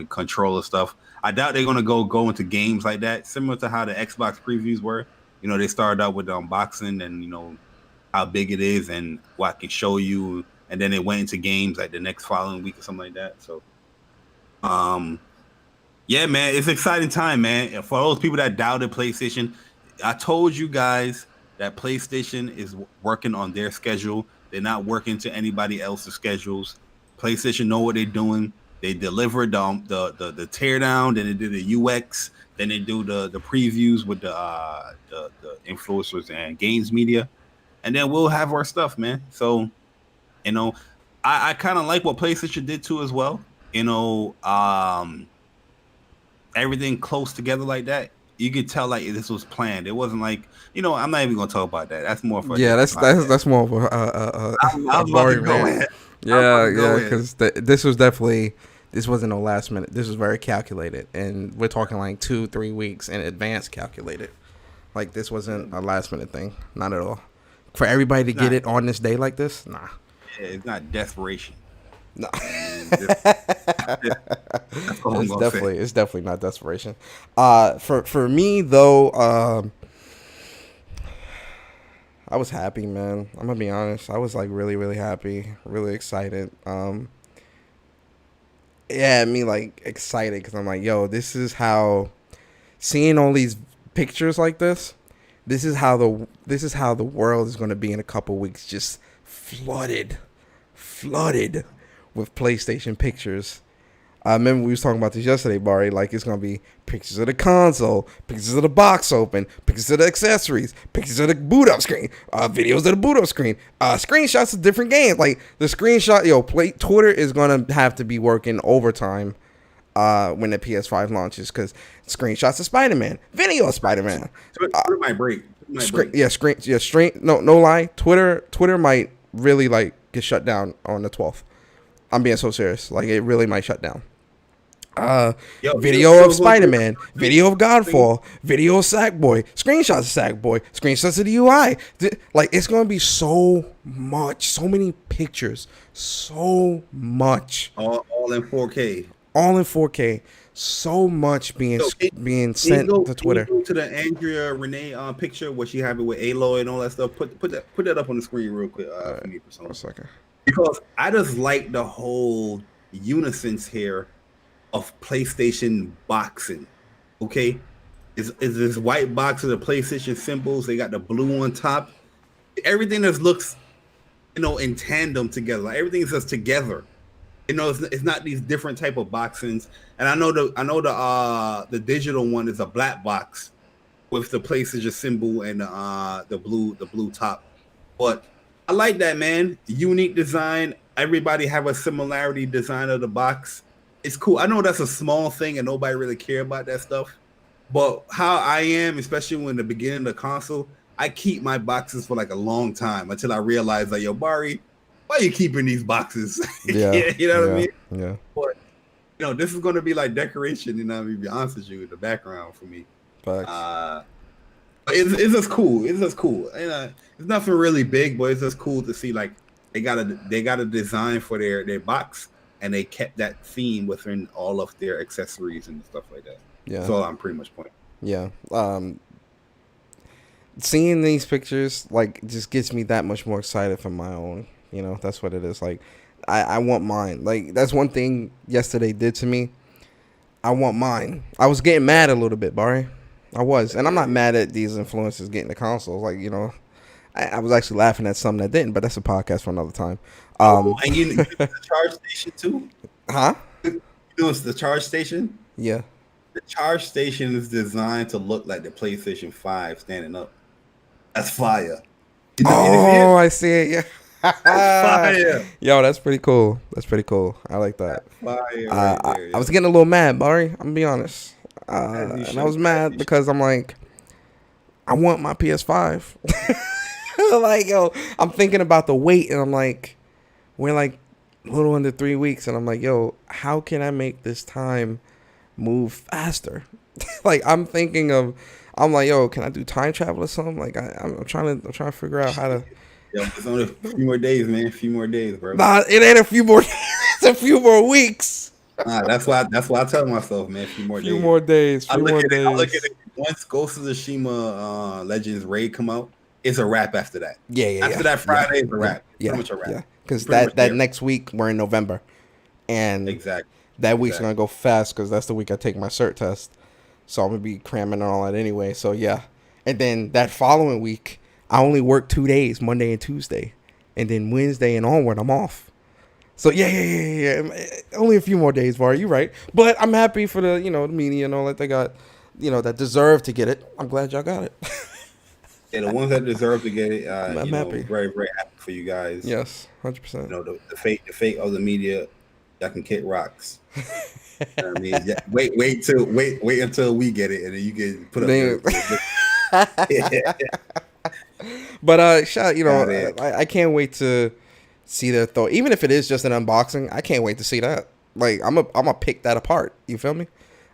controller stuff. I doubt they're gonna go into games like that, similar to how the Xbox previews were. They started out with the unboxing and how big it is and what I can show you, and then it went into games like the next following week or something like that. So yeah, man, it's an exciting time, man. And for those people that doubted PlayStation, I told you guys that PlayStation is working on their schedule. They're not working to anybody else's schedules. PlayStation know what they're doing. They delivered the teardown, then they do the UX, then they do the previews with the influencers and games media, and then we'll have our stuff, man. So, I kind of like what PlayStation did too as well. Everything close together like that. You could tell like this was planned. It wasn't like I'm not even gonna talk about that. That's more for that's more of a Bari man. Yeah, because this wasn't a last minute. This was very calculated, and we're talking like 2-3 weeks in advance calculated. Like this wasn't a last minute thing, not at all. For everybody to get it on this day like this, nah. Yeah, it's not desperation. No, it's definitely not desperation. For me though, I was happy, man. I'm gonna be honest. I was like really, really happy, really excited. Yeah, me like excited because I'm like, yo, this is how seeing all these pictures like this. This is how the world is gonna be in a couple weeks, just flooded with PlayStation pictures. I remember we was talking about this yesterday, Bari. Like it's gonna be pictures of the console, pictures of the box open, pictures of the accessories, pictures of the boot up screen, videos of the boot up screen, screenshots of different games. Like the screenshot, Twitter is gonna have to be working overtime when the PS5 launches, because screenshots of Spider-Man, video of Spider-Man. Twitter might break. No lie. Twitter might really like get shut down on the 12th. I'm being so serious. Like it really might shut down. Video of Spider-Man, video of Godfall, video of Sackboy, screenshots of Sackboy, screenshots of the UI. Like it's gonna be so much, so many pictures, so much. All in 4K. All in 4K. So much being sent to Twitter. Can you go to the Andrea Renee picture where she have it with Aloy and all that stuff? Put that up on the screen real quick. For me, a second. Because I just like the whole unison here of PlayStation boxing. Okay, is this white box of the PlayStation symbols? They got the blue on top. Everything just looks, in tandem together. Like everything is just together. It's not these different type of boxings. And I know the digital one is a black box with the PlayStation symbol and the blue top. But I like that, man. Unique design. Everybody have a similarity design of the box. It's cool. I know that's a small thing and nobody really care about that stuff. But how I am, especially when the beginning of the console, I keep my boxes for like a long time until I realize like, yo, Bari, why are you keeping these boxes? Yeah. You know what I mean? Yeah. But this is gonna be like decoration, to be honest with you, the background for me. Facts. It's just cool. It's just cool. It's nothing really big, but it's just cool to see like they got a design for their box, and they kept that theme within all of their accessories and stuff like that. Yeah. That's all I'm pretty much pointing. Yeah. Seeing these pictures like just gets me that much more excited for my own. That's what it is. Like I want mine. Like that's one thing yesterday did to me. I want mine. I was getting mad a little bit, Barry. I was, and I'm not mad at these influencers getting the consoles. Like, you know, I was actually laughing at some that didn't, but that's a podcast for another time. And you know the charge station too? Huh? You know it's the charge station? Yeah. The charge station is designed to look like the PlayStation 5 standing up. That's fire. You know, I see it. Yeah. That's fire. Yo, that's pretty cool. That's pretty cool. I like that. That's fire right there, I was getting a little mad, Barry. I'm gonna be honest. And I was mad because I'm like, I want my PS5. Like, yo, I'm thinking about the wait, and I'm like, we're like a little under 3 weeks, and I'm like, yo, how can I make this time move faster? Like, I'm like, yo, can I do time travel or something? Like, I'm trying to figure out how to. Yo, it's only a few more days, man. A few more days, bro. Nah, it ain't a few more. It's a few more weeks. Nah, that's why I tell myself, man. A few more days. I look at it. Once Ghost of Tsushima Legends Raid come out, it's a wrap after that. After that Friday, it's a wrap. Yeah, pretty much a wrap. Yeah, because that next week we're in November, and exactly that week's gonna go fast because that's the week I take my cert test. So I'm gonna be cramming and all that anyway. So yeah, and then that following week I only work 2 days, Monday and Tuesday, and then Wednesday and onward I'm off. So yeah. Only a few more days, Var. You right, but I'm happy for the the media and all that they got, that deserve to get it. I'm glad y'all got it. Yeah, the ones that deserve to get it, I'm happy. Very, very happy for you guys. Yes, 100%. The fate of the media, y'all can kick rocks. You know what I mean, yeah, wait until we get it, and then you can put up. But I can't wait to see their thought. Even if it is just an unboxing, I can't wait to see that. Like, I'm gonna pick that apart. You feel me?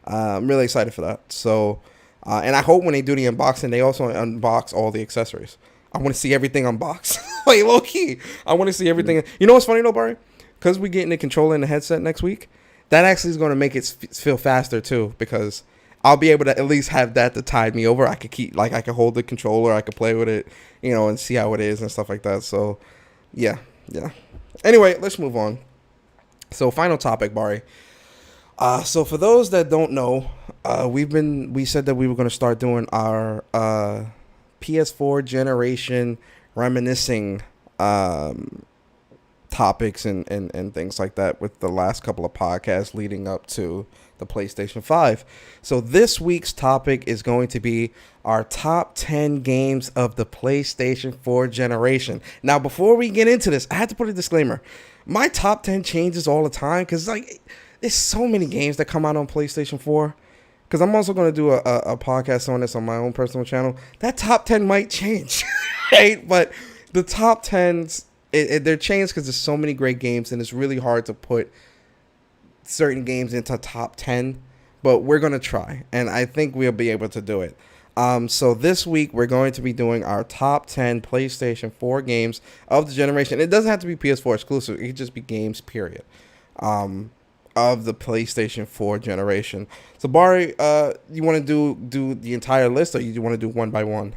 I'm really excited for that. So. And I hope when they do the unboxing, they also unbox all the accessories. I want to see everything unboxed. Like, low key. I want to see everything. You know what's funny though, Barry? Because we're getting the controller and the headset next week, that actually is going to make it feel faster too, because I'll be able to at least have that to tide me over. I can hold the controller, I could play with it, and see how it is and stuff like that. So, yeah. Anyway, let's move on. So, final topic, Barry. So for those that don't know, we said that we were going to start doing our PS4 generation reminiscing topics and things like that with the last couple of podcasts leading up to the PlayStation 5. So this week's topic is going to be our top 10 games of the PlayStation 4 generation. Now, before we get into this, I had to put a disclaimer. My top 10 changes all the time because there's so many games that come out on PlayStation 4. Because I'm also going to do a podcast on this on my own personal channel. That top 10 might change, right? But the top 10s, they're changed because there's so many great games, and it's really hard to put certain games into top 10. But we're going to try, and I think we'll be able to do it. So this week, we're going to be doing our top 10 PlayStation 4 games of the generation. It doesn't have to be PS4 exclusive. It could just be games, period. Of the PlayStation 4 generation. So Bari, you want to do the entire list, or you want to do one by one?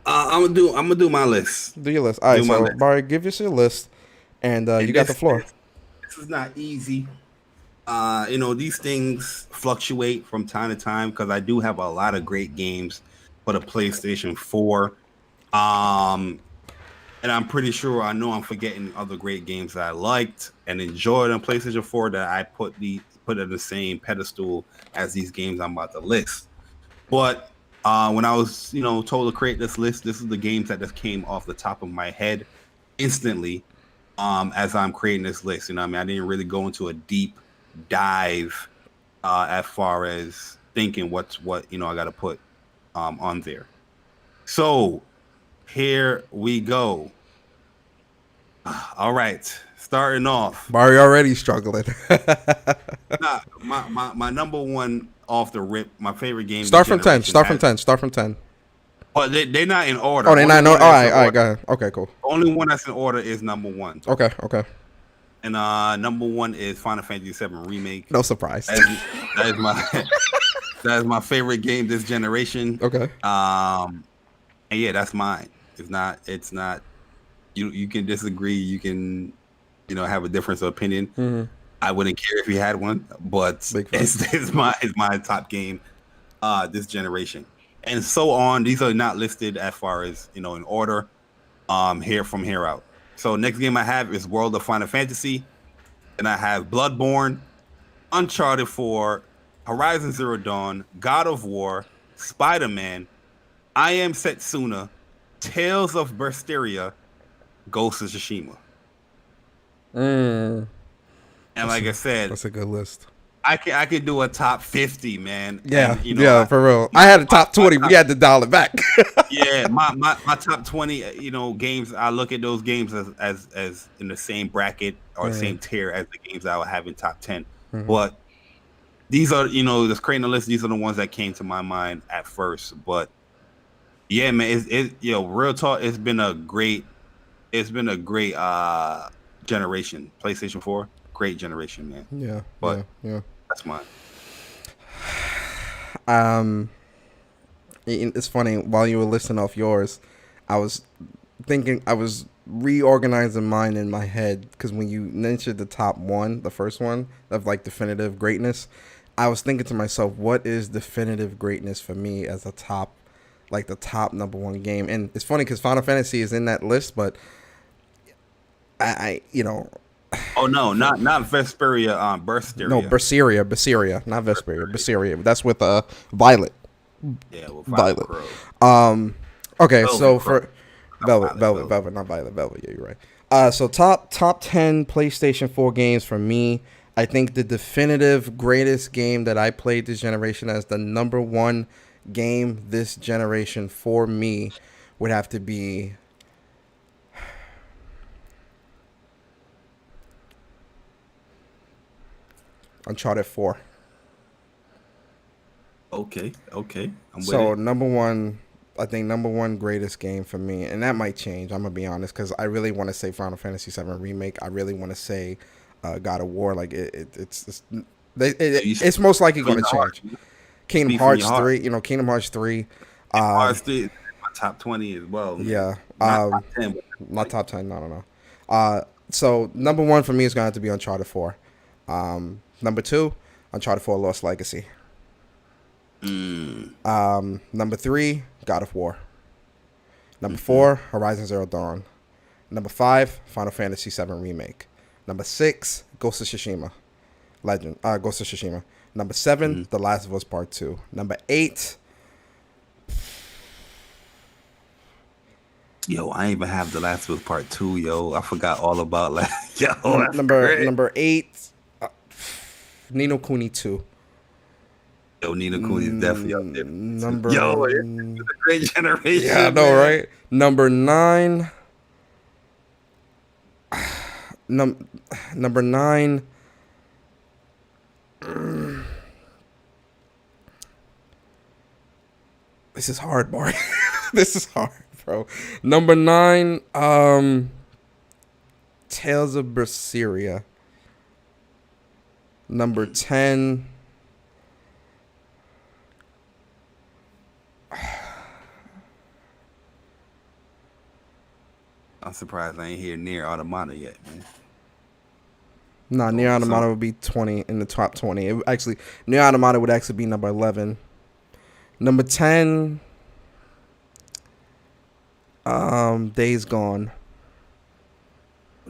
I'm gonna do my list. Do your list. All right, so Bari, give us your list, and you got the floor. This is not easy. These things fluctuate from time to time because I do have a lot of great games for the PlayStation 4. And I'm pretty sure I know I'm forgetting other great games that I liked and enjoyed on PlayStation 4 that I put in the same pedestal as these games I'm about to list. But when I was, told to create this list, this is the games that just came off the top of my head instantly as I'm creating this list. I didn't really go into a deep dive as far as thinking what I got to put on there. So here we go. All right, starting off. Barry already struggling. My number one off the rip, my favorite game. Start from 10. Start from 10. Oh, they're not in order. Oh, they're not in order. All right, go ahead. Okay, cool. Only one that's in order is number one. Okay. And number one is Final Fantasy VII Remake. No surprise. That is my favorite game this generation. Okay. And yeah, that's mine. It's not. You can disagree. You can, have a difference of opinion. Mm-hmm. I wouldn't care if he had one, but Big fan. it's my top game this generation. And so on. These are not listed as far as in order. Here from here out. So next game I have is World of Final Fantasy, and I have Bloodborne, Uncharted 4, Horizon Zero Dawn, God of War, Spider-Man, I Am Setsuna, Tales of Berseria, Ghost of Tsushima. And like I said, That's a good list. I could do a top 50, man. Yeah, And for real. I had a top 20. We had to dial it back. yeah, my top 20, games. I look at those games as in the same bracket or same tier as the games I would have in top 10. But these are, just creating a list. These are the ones that came to my mind at first. But yeah, man, real talk. It's been a great generation. PlayStation 4, great generation, man. Yeah, but yeah. That's mine. It's funny, while you were listing off yours, I was reorganizing mine in my head, because when you mentioned the top one, the first one of like definitive greatness, I was thinking to myself, what is definitive greatness for me as the top number one game? And it's funny because Final Fantasy is in that list, but I Oh no, not Vesperia, Berseria. No, Berseria, not Vesperia, Berseria. That's with Violet. Yeah, with Violet. Crow. Okay, Velvet so Crow. for Velvet, not Violet, Velvet. Yeah, you're right. So top 10 PlayStation 4 games for me. I think the definitive greatest game that I played this generation as the number one game this generation for me would have to be Uncharted 4. Okay. I'm So with it. number one greatest game for me, and that might change. I'm gonna be honest, because I really want to say Final Fantasy VII Remake. I really want to say God of War. Like it's most likely going to change. Kingdom Hearts 3. Kingdom Hearts 3. Hearts 3 is my top 20 as well. Man. Yeah. Not top 10. Not top 10. No. So number one for me is going to have to be Uncharted 4. Number 2, Uncharted 4 Lost Legacy. Number 3, God of War. Number 4, Horizon Zero Dawn. Number 5, Final Fantasy VII Remake. Number 6, Ghost of Tsushima. Ghost of Tsushima. Number 7, The Last of Us Part 2. Number 8. Yo, I ain't even have The Last of Us Part 2, yo. I forgot all about that. Yo, Number 8, Ni no Kuni 2. Yo, Ni no Kuni is definitely up there. Number Yo, it's a great generation. Yeah, I know, right? Number 9. Number 9. This is hard, Bari. This is hard, bro. Number 9, Tales of Berseria. Number 10. I'm surprised I ain't here near Automata yet, man. Nah, Near Automata would be 20 in the top 20. Near Automata would actually be number 11. Number 10, Days Gone.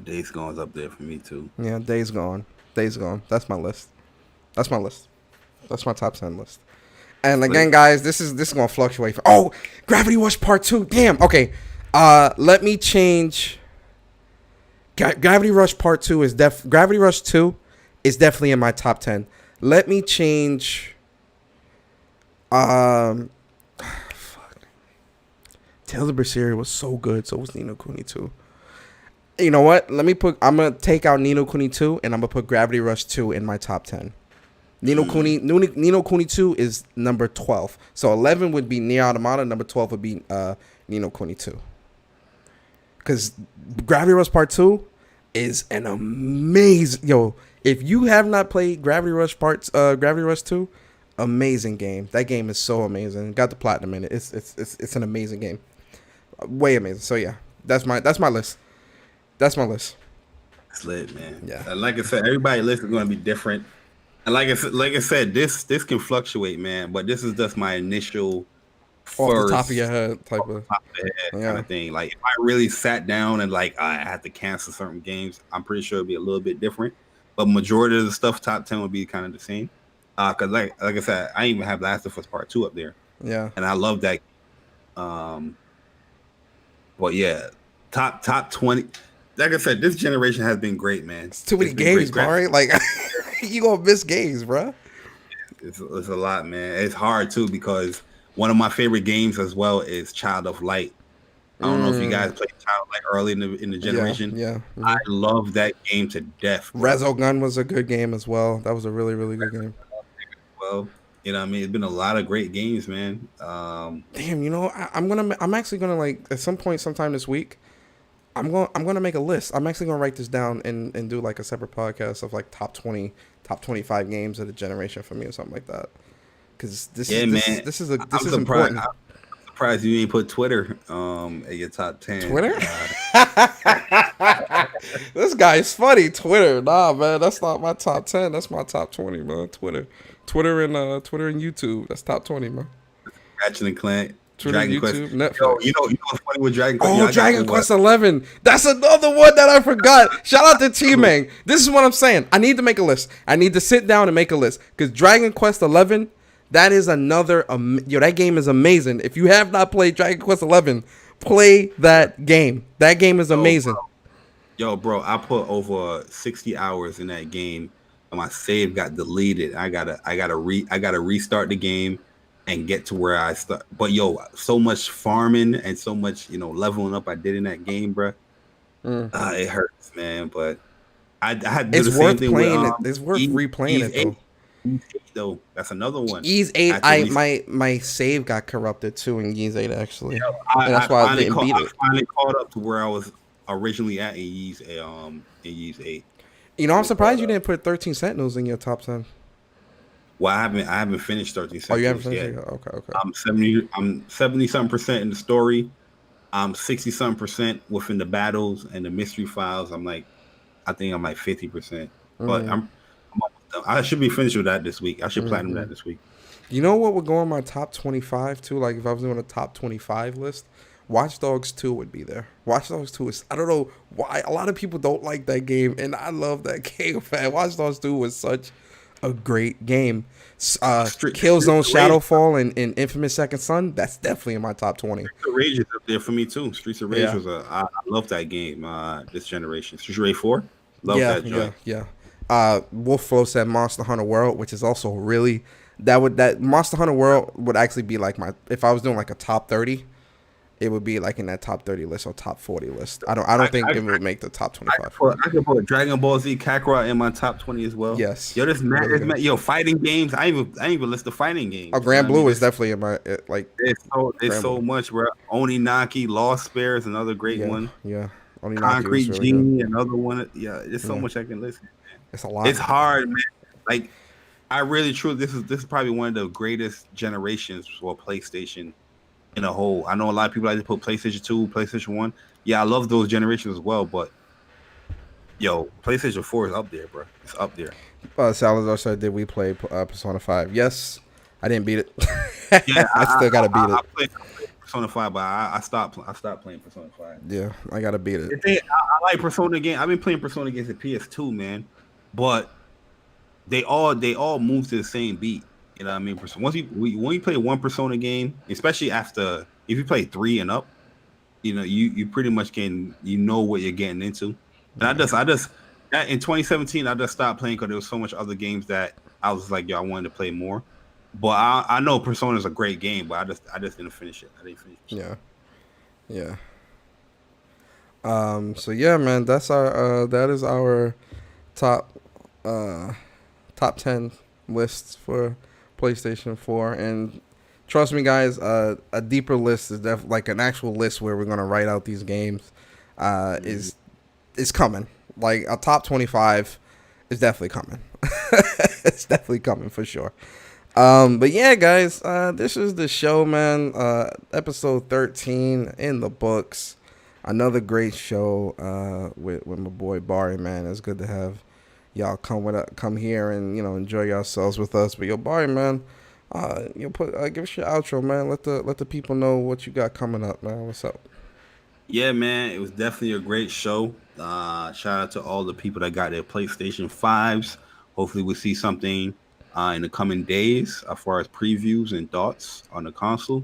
Days Gone's up there for me too. Yeah, Days Gone. That's my list. That's my top 10 list. And again, guys, this is gonna fluctuate. Gravity Rush Part 2. Damn. Okay. Let me change. Gravity Rush Part 2 is Gravity Rush 2 is definitely in my top 10. Let me change. Fuck. Tales of Berseria was so good. So was Ni no Kuni 2. You know what? I'm gonna take out Ni no Kuni 2 and I'm gonna put Gravity Rush 2 in my top 10. Ni no Kuni 2 is number 12. So 11 would be Nier Automata. Number 12 would be Ni no Kuni 2. Because Gravity Rush Part 2 is an amazing... Yo, if you have not played Gravity Rush 2, amazing game. That game is so amazing. Got the platinum in it. It's an amazing game. Way amazing. So yeah, that's my list. That's my list. It's lit, man. Yeah. And like I said, everybody list is going to be different. And like I said, this can fluctuate, man. But this is just my initial Off the top of your first head type of. top of the head kind Yeah. of thing. Like if I really sat down and like I had to cancel certain games, I'm pretty sure it'd be a little bit different. But majority of the stuff, top 10 would be kind of the same. Cause like I said, I even have Last of Us Part 2 up there. Yeah. And I love that. But yeah, top 20. Like I said, this generation has been great, man. It's too many games, Barry. Like you gonna miss games, bro. It's a lot, man. It's hard too because one of my favorite games as well is Child of Light. I don't know if you guys played Child of Light early in the generation. Yeah. Mm-hmm. I love that game to death. Bro. Resogun was a good game as well. That was a really, really good game. Well, you know what I mean? It's been a lot of great games, man. Damn, you know, I'm actually gonna like at some point sometime this week, I'm gonna make a list. I'm actually gonna write this down and do like a separate podcast of like top 25 games of the generation for me or something like that. Because this is important. I'm surprised you didn't put Twitter at your top 10. Twitter? This guy's funny. Twitter, nah, man, that's not my top 10. That's my top 20, man. Twitter and YouTube. That's top 20, man. Ratchet and Clank. Twitter, Dragon YouTube, Quest. Netflix. You know what's funny with Dragon Quest? Oh, Dragon Quest 11. That's another one that I forgot. Shout out to T-Mang. This is what I'm saying. I need to make a list. I need to sit down and make a list. Because Dragon Quest 11, that is another... that game is amazing. If you have not played Dragon Quest 11, play that game. That game is amazing. Bro, I put over 60 hours in that game. And my save got deleted. I gotta restart the game and get to where I start. But so much farming and so much, leveling up I did in that game, bro. It hurts, man. But I had to do the same thing with, it's worth replaying it though. That's another one. Ys 8, my save got corrupted too in Ys 8 actually. That's why I didn't beat it. I finally caught up to where I was originally at in Ys 8. I'm surprised you didn't put 13 Sentinels in your top 10. Well, I haven't finished 13 Sentinels. Oh, you haven't finished yet. It? Okay. I'm 70-something% in the story. I'm 60-something% within the battles and the mystery files. I think I'm like 50%. But I should be finished with that this week. I should platinum that this week. You know what would go on my top 25 too? Like if I was doing a top 25 list, Watch Dogs 2 would be there. Watch Dogs 2 is, I don't know why, a lot of people don't like that game, and I love that game, man. Watch Dogs 2 was such a great game. Killzone Shadowfall and Infamous Second Son, that's definitely in my top 20. Streets of Rage is up there for me too. Streets of Rage I love that game this generation. Streets of Rage 4? Love that joint. Yeah. Wolfflow said Monster Hunter World, which is also really, that Monster Hunter World would actually be like if I was doing like a top 30, it would be like in that top 30 list or top 40 list. I don't think it would make the top 25. I could put Dragon Ball Z Kakarot in my top 20 as well. Yes. Fighting games. I ain't even list the fighting games. Grand Blue is definitely in my There's so much, bro. Oninaki, Lost Spare is another great one. Yeah. Oninaki Concrete really Genie, another one. Yeah, there's so much I can listen. It's a lot. It's hard, man. Like I really truly this is probably one of the greatest generations for PlayStation in a whole. I know a lot of people like to put PlayStation 2, PlayStation 1. Yeah, I love those generations as well, but PlayStation 4 is up there, bro. It's up there. Salazar said, did we play Persona 5? Yes. I didn't beat it. Yeah, I still got to beat it. I played Persona 5, but I stopped playing Persona 5. Yeah, I got to beat it. I like Persona games. I've been playing Persona games at PS2, man. But they all move to the same beat. You know what I mean? When you play one Persona game, especially if you play 3 and up, you pretty much what you're getting into. And I just in 2017 I just stopped playing because there was so much other games that I was like, I wanted to play more. But I know Persona is a great game, but I just didn't finish it. I didn't finish it. Yeah. So yeah, man, that is our top 10 lists for PlayStation 4, and trust me guys, a deeper list is definitely like an actual list where we're going to write out these games is coming. Like a top 25 is definitely coming. It's definitely coming for sure. But yeah guys, this is the show, man. Episode 13 in the books. Another great show with my boy Bari, man. It's good to have y'all come here and enjoy yourselves with us. But yo, Bari, man, give us your outro, man. Let the people know what you got coming up, man. What's up? Yeah, man, it was definitely a great show. Shout out to all the people that got their PlayStation 5s. Hopefully, we'll see something in the coming days as far as previews and thoughts on the console.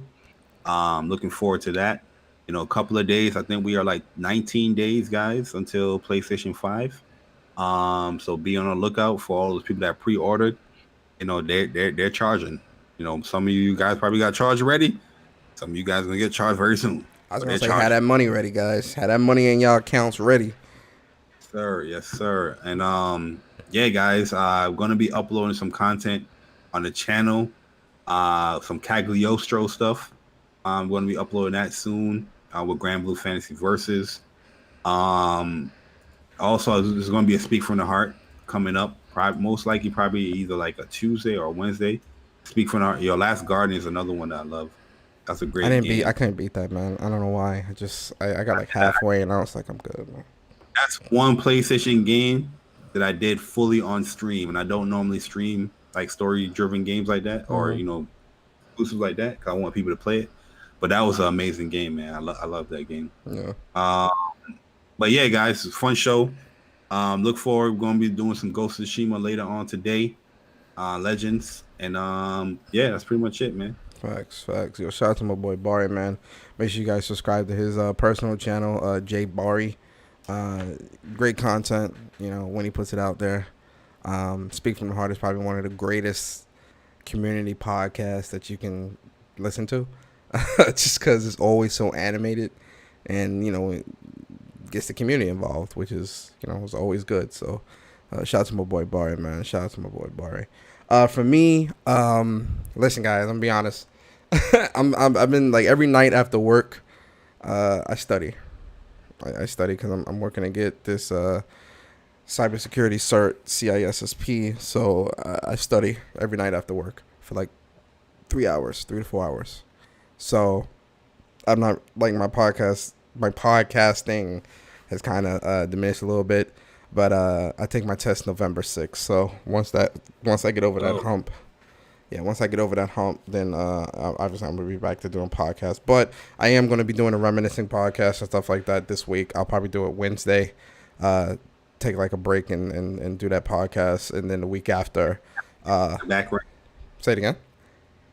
Looking forward to that. A couple of days. I think we are like 19 days, guys, until PlayStation 5. So be on the lookout for all those people that pre-ordered. They're charging. Some of you guys probably got charged already. Some of you guys are gonna get charged very soon. I was But gonna they're say, have charging. that money ready, guys. Have that money in y'all accounts ready. Sir, yes, sir. And yeah, guys, I'm gonna be uploading some content on the channel. Some Cagliostro stuff. I'm gonna be uploading that soon with Grand Blue Fantasy Versus. Um, Also, there's gonna be a Speak from the Heart coming up. Most likely, probably either like a Tuesday or a Wednesday. Speak from the Heart. Your Last Guardian is another one that I love. That's a great I game. couldn't beat that, man. I don't know why. I got like halfway and I was like, I'm good, man. That's one PlayStation game that I did fully on stream, and I don't normally stream like story-driven games like that, or Mm-hmm. exclusives like that, because I want people to play it. But that was an amazing game, man. I love that game. Yeah. Uh, but yeah, guys, it's a fun show. Look forward. We're gonna be doing some Ghost of Tsushima later on today. Legends, and yeah, that's pretty much it, man. Facts. Yo, shout out to my boy Bari, man. Make sure you guys subscribe to his personal channel, Jay Bari. Uh, Great content, when he puts it out there. Speak from the Heart is probably one of the greatest community podcasts that you can listen to, just because it's always so animated, and it gets the community involved, which is is always good. So, shout out to my boy Bari, man. Shout out to my boy Bari. For me, listen, guys, I'm gonna be honest. I've been like every night after work, I study. I study because I'm working to get this cybersecurity cert, CISSP. So I study every night after work for like 3 to 4 hours. So I'm not like my podcasting has kind of diminished a little bit. But I take my test November 6th. So once I get over that hump, then obviously I'm gonna be back to doing podcasts. But I am gonna be doing a reminiscing podcast and stuff like that this week. I'll probably do it Wednesday. Take like a break and do that podcast, and then the week after. Background. Say it again.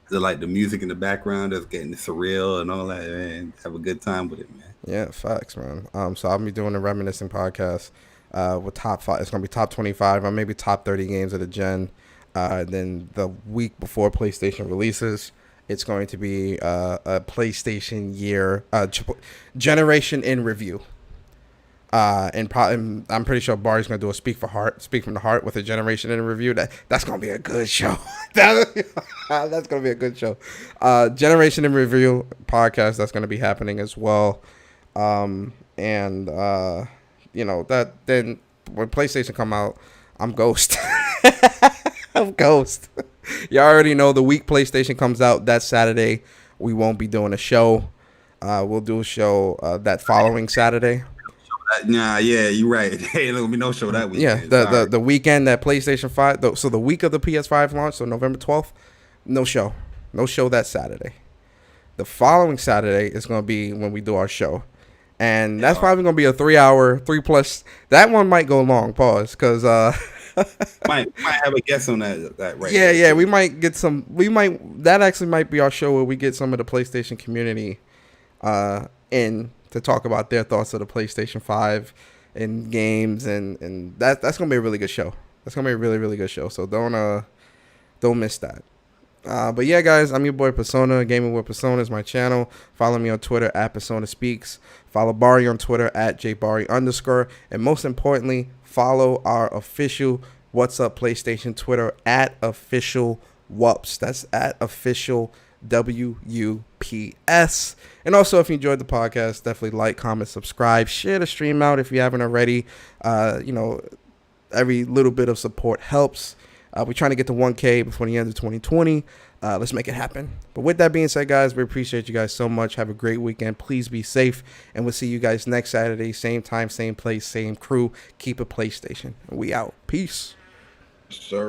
Is it like the music in the background that's getting surreal and all that? Man, have a good time with it, man. Yeah, facts, man. So I'll be doing a reminiscing podcast. With top 5, it's gonna be top 25 or maybe top 30 games of the gen. Then the week before PlayStation releases, it's going to be a PlayStation year generation in review. And I'm pretty sure Bari's gonna do a Speak from the Heart with a generation in review. That's gonna be a good show. That's gonna be a good show. Generation in review podcast, that's gonna be happening as well. And that then when PlayStation come out, I'm Ghost. I'm Ghost. You already know the week PlayStation comes out, that Saturday, we won't be doing a show. We'll do a show that following Saturday. Nah, yeah, you're right. Hey, there'll be no show that week. Yeah, the weekend that PlayStation 5, so the week of the PS5 launch, so November 12th, no show that Saturday. The following Saturday is going to be when we do our show. And that's probably going to be a 3+ that one might go long, because might have a guess on that right yeah, there. we might get some, that actually might be our show where we get some of the PlayStation community in to talk about their thoughts of the PlayStation 5 and games, and that's going to be a really good show. That's going to be a really, really good show. So don't miss that. But yeah, guys, I'm your boy Persona. Gaming with Persona is my channel. Follow me on Twitter at Persona Speaks. Follow Bari on Twitter at JBari_. And most importantly, follow our official What's Up PlayStation Twitter at official WUPS. That's at official WUPS. And also, if you enjoyed the podcast, definitely like, comment, subscribe, share the stream out if you haven't already. Every little bit of support helps. We're trying to get to 1K before the end of 2020. Let's make it happen. But with that being said, guys, we appreciate you guys so much. Have a great weekend. Please be safe. And we'll see you guys next Saturday. Same time, same place, same crew. Keep it PlayStation. And we out. Peace. Sir.